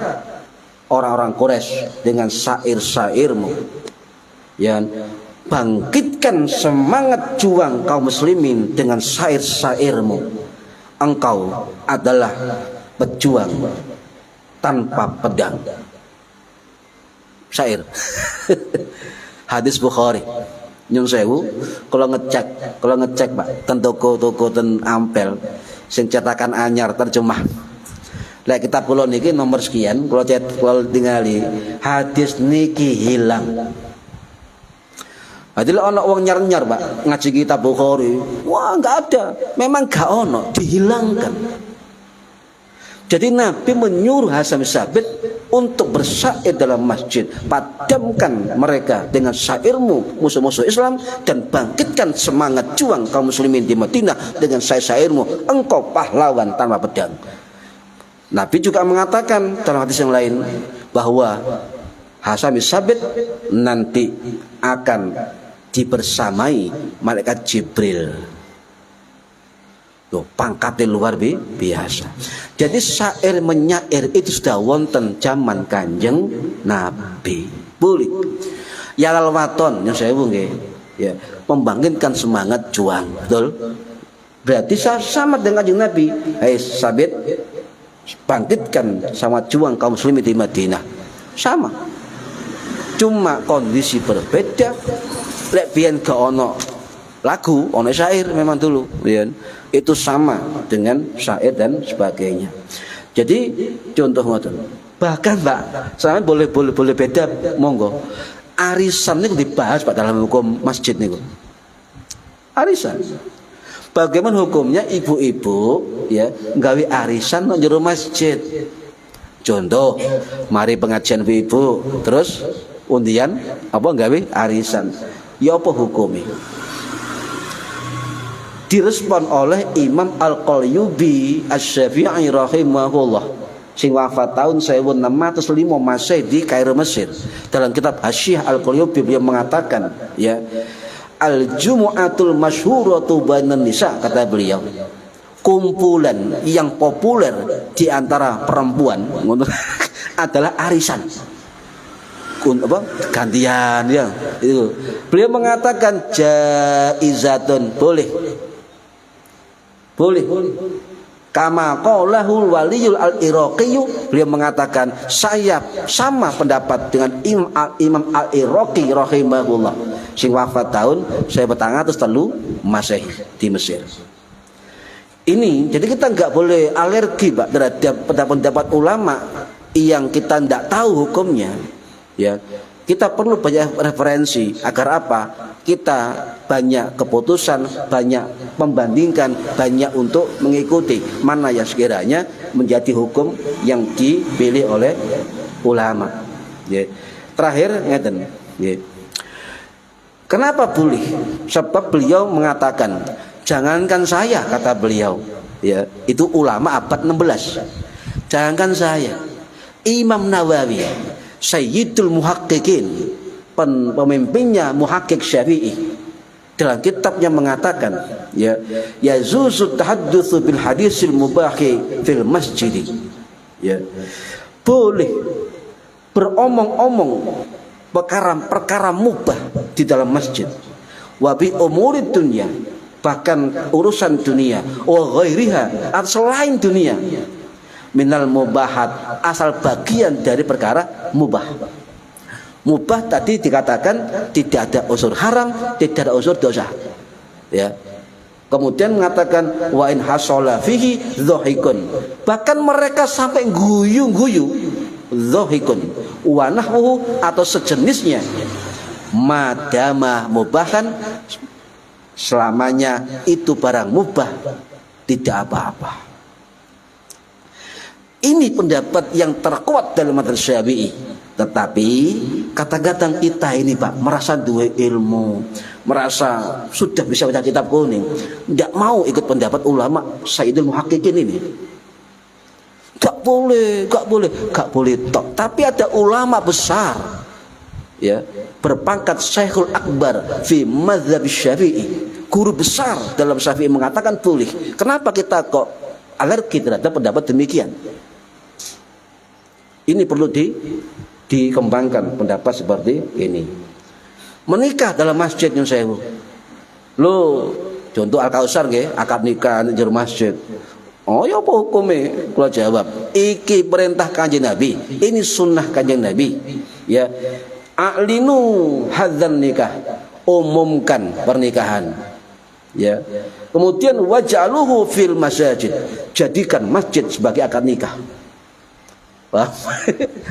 orang-orang Quraisy dengan syair-syairmu, ya, bangkitkan semangat juang kaum muslimin dengan syair-syairmu. Engkau adalah pejuang tanpa pedang." Syair. Hadis Bukhari. Nyun sewu, kalau ngecek Pak, ten toko-toko ten Ampel sing cetakan anyar terjemah. Lek kitab kula niki nomor sekian, kalau tingali hadis niki hilang. Jadi ana wong nyar-nyar, Pak, ngaji kitab Bukhari. Wah, enggak ada. Memang enggak ono, dihilangkan. Jadi Nabi menyuruh Hasan bin Sabit untuk bersyair dalam masjid. Padamkan mereka dengan syairmu musuh-musuh Islam dan bangkitkan semangat juang kaum muslimin di Madinah dengan syair-syairmu. Engkau pahlawan tanpa pedang. Nabi juga mengatakan dalam hadis yang lain bahwa Hasan bin Sabit nanti akan dibersamai malaikat Jibril. Loh, pangkatnya luar biasa. Jadi syair menyair itu sudah wonten zaman Kanjeng Nabi. Boleh. Ya lal waton yang saya nggih, ya, membangkitkan semangat juang. Betul? Berarti sama dengan Kanjeng Nabi. Hei Sabit, bangkitkan semangat juang kaum muslimin di Madinah. Sama. Cuma kondisi berbeda. Lek biyen gak ono lagu, ono syair memang dulu, ya. Itu sama dengan syair dan sebagainya. Jadi contoh ngoten. Bahkan, Pak, sampeyan boleh beda, monggo. Arisan niku dibahas Pak dalam hukum masjid niku. Arisan. Bagaimana hukumnya ibu-ibu, ya, nggawe arisan nang jero masjid. Contoh, mari pengajian ibu, terus undian apa nggawe arisan. Ya apa hukumnya? Direspon oleh Imam Al-Qalyubi Asy-Syafi'i rahimahullah sing wafat tahun 1605 Masehi di Kairo Mesir. Dalam kitab Hasyiah Al-Qalyubi beliau mengatakan, ya, al-jumu'atul masyhuratu bainan nisa, kata beliau, kumpulan yang populer di antara perempuan adalah arisan. Gantian ya. Itu. Beliau mengatakan jaizatun, boleh. Kama qalahul waliyul al-Iraqi, beliau mengatakan saya sama pendapat dengan Imam al-Iraqi rahimahullah sing wafat tahun 1403 Masehi di Mesir. Ini jadi kita nggak boleh alergi Pak terhadap pendapat ulama yang kita tidak tahu hukumnya. Ya, kita perlu banyak referensi agar apa? Kita banyak keputusan, banyak membandingkan, banyak untuk mengikuti mana yang sekiranya menjadi hukum yang dipilih oleh ulama. Ya. Terakhir ngeten. Ya. Kenapa boleh? Sebab beliau mengatakan, jangankan saya, kata beliau, ya, itu ulama abad 16. Jangankan saya, Imam Nawawi, Sayyidul Muhaqqiqin, pemimpinnya Muhaqqiq Syafi'i, dalam kitabnya mengatakan, ya, yazuzu tahaddutsu bil hadisil mubahi fil masjid. Ya. Boleh beromong-omong perkara mubah di dalam masjid. Wa bi umurid dunya, bahkan urusan dunia, wa ghairiha, atau selain dunia. Minal mubahat, asal bagian dari perkara mubah. Mubah tadi dikatakan tidak ada unsur haram, tidak ada unsur dosa. Ya. Kemudian mengatakan wa in hasala fihi dhahikun. Bahkan mereka sampai guyu-guyu, dhahikun wa nahwu atau sejenisnya. Madama mubahan, selamanya itu barang mubah, tidak apa-apa. Ini pendapat yang terkuat dalam mazhab Syafi'i. Tetapi kadang-kadang kita ini Pak merasa dua ilmu, merasa sudah bisa baca kitab kuning, tidak mau ikut pendapat ulama Sayyidul Muhaqqiqin ini. Gak boleh tok. Tapi ada ulama besar, ya, berpangkat Syekhul Akbar fi mazhab Syafi'i, guru besar dalam Syafi'i mengatakan boleh. Kenapa kita kok alergi terhadap pendapat demikian? Ini perlu dikembangkan pendapat seperti ini. Menikah dalam masjid yang sewu. Lo contoh Al-Kausar nggih, akad nikah di masjid. Oh ya apa hukumnya? Kula jawab, iki perintah Kanjeng Nabi, ini sunnah Kanjeng Nabi. Ya, a'linu hadzan nikah, umumkan pernikahan. Ya. Kemudian waj'aluhu fil masajid, jadikan masjid sebagai akad nikah. Paham?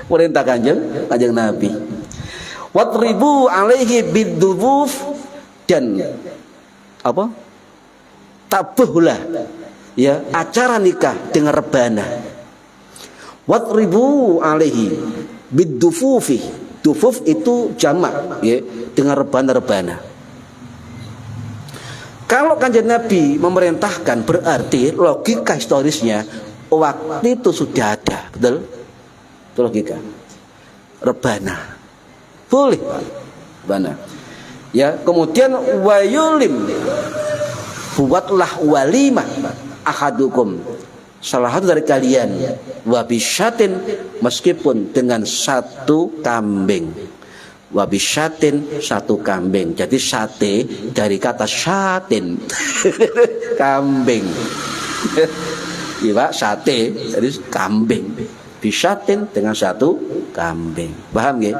Perintah Kanjeng Nabi. Watribu alaihi bidubuf, dan apa? Tabuhlah, ya, acara nikah dengan rebana. Watribu alaihi bidufufi. Dufuf itu jamak, ya, dengan rebana-rebana. Kalau Kanjeng Nabi memerintahkan, berarti logika historisnya waktu itu sudah ada, betul? Itu logika. Rebana. Boleh, rebana. Ya, kemudian wayulim, buatlah walimah ahadukum, salah satu dari kalian, wabisyatin, meskipun dengan satu kambing. Wabisyatin, satu kambing. Jadi sate dari kata syatin, kambing. Iya, sate jadi kambing. Bisyatin dengan satu kambing. Paham nggih?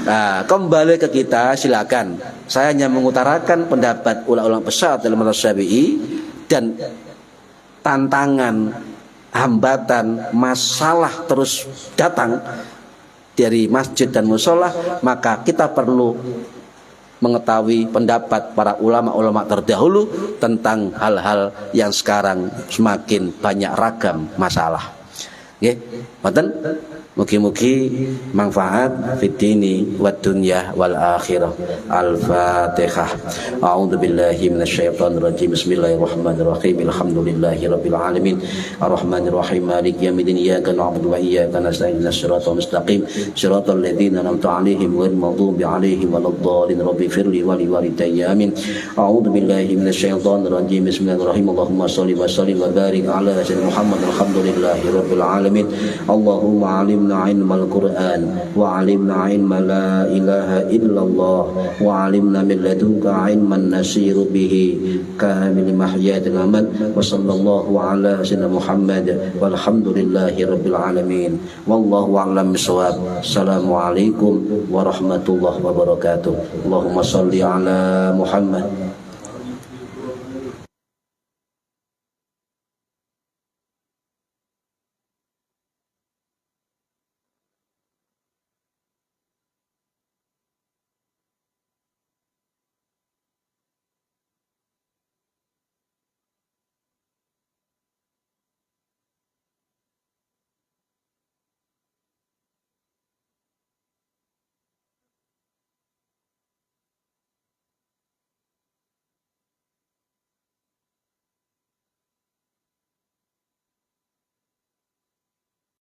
Nah, kembali ke kita, silakan. Saya hanya mengutarakan pendapat ulama-ulama besar dalam mazhab Syafi'i, dan tantangan, hambatan, masalah terus datang dari masjid dan musola, maka kita perlu mengetahui pendapat para ulama-ulama terdahulu tentang hal-hal yang sekarang semakin banyak ragam masalah. Nggih, ngoten. Mugi-mugi manfaat fid dini wad dunya wal akhirah. Al-Fatihah. A'udzu billahi minasyaitonir rajim. Bismillahirrahmanirrahim. Alhamdulillahi rabbil alamin. Arrahmanir rahim. Maliki yaumiddin. Iyyaka na'budu wa iyyaka nasta'in. Shiratal mustaqim. Shiratal ladzina an'amta 'alaihim ghairil maghdubi 'alaihim waladdallin. Rabbi firli wa li walidayya. Amin. A'udzu billahi minasyaitonir rajim. Bismillahirrahmanirrahim. Allahumma shalli wa sallim wa barik 'ala sayyidina Muhammad. Alhamdulillahi rabbil alamin. Allahumma 'alim علم القرآن وعلمنا علم لا إله إلا الله وعلمنا من لدنك علما نسير به كامل محيات الأمل وصلى الله على سيدنا محمد والحمد لله رب العالمين والله أعلم بالصواب. السلام عليكم ورحمة الله وبركاته. اللهم صل على محمد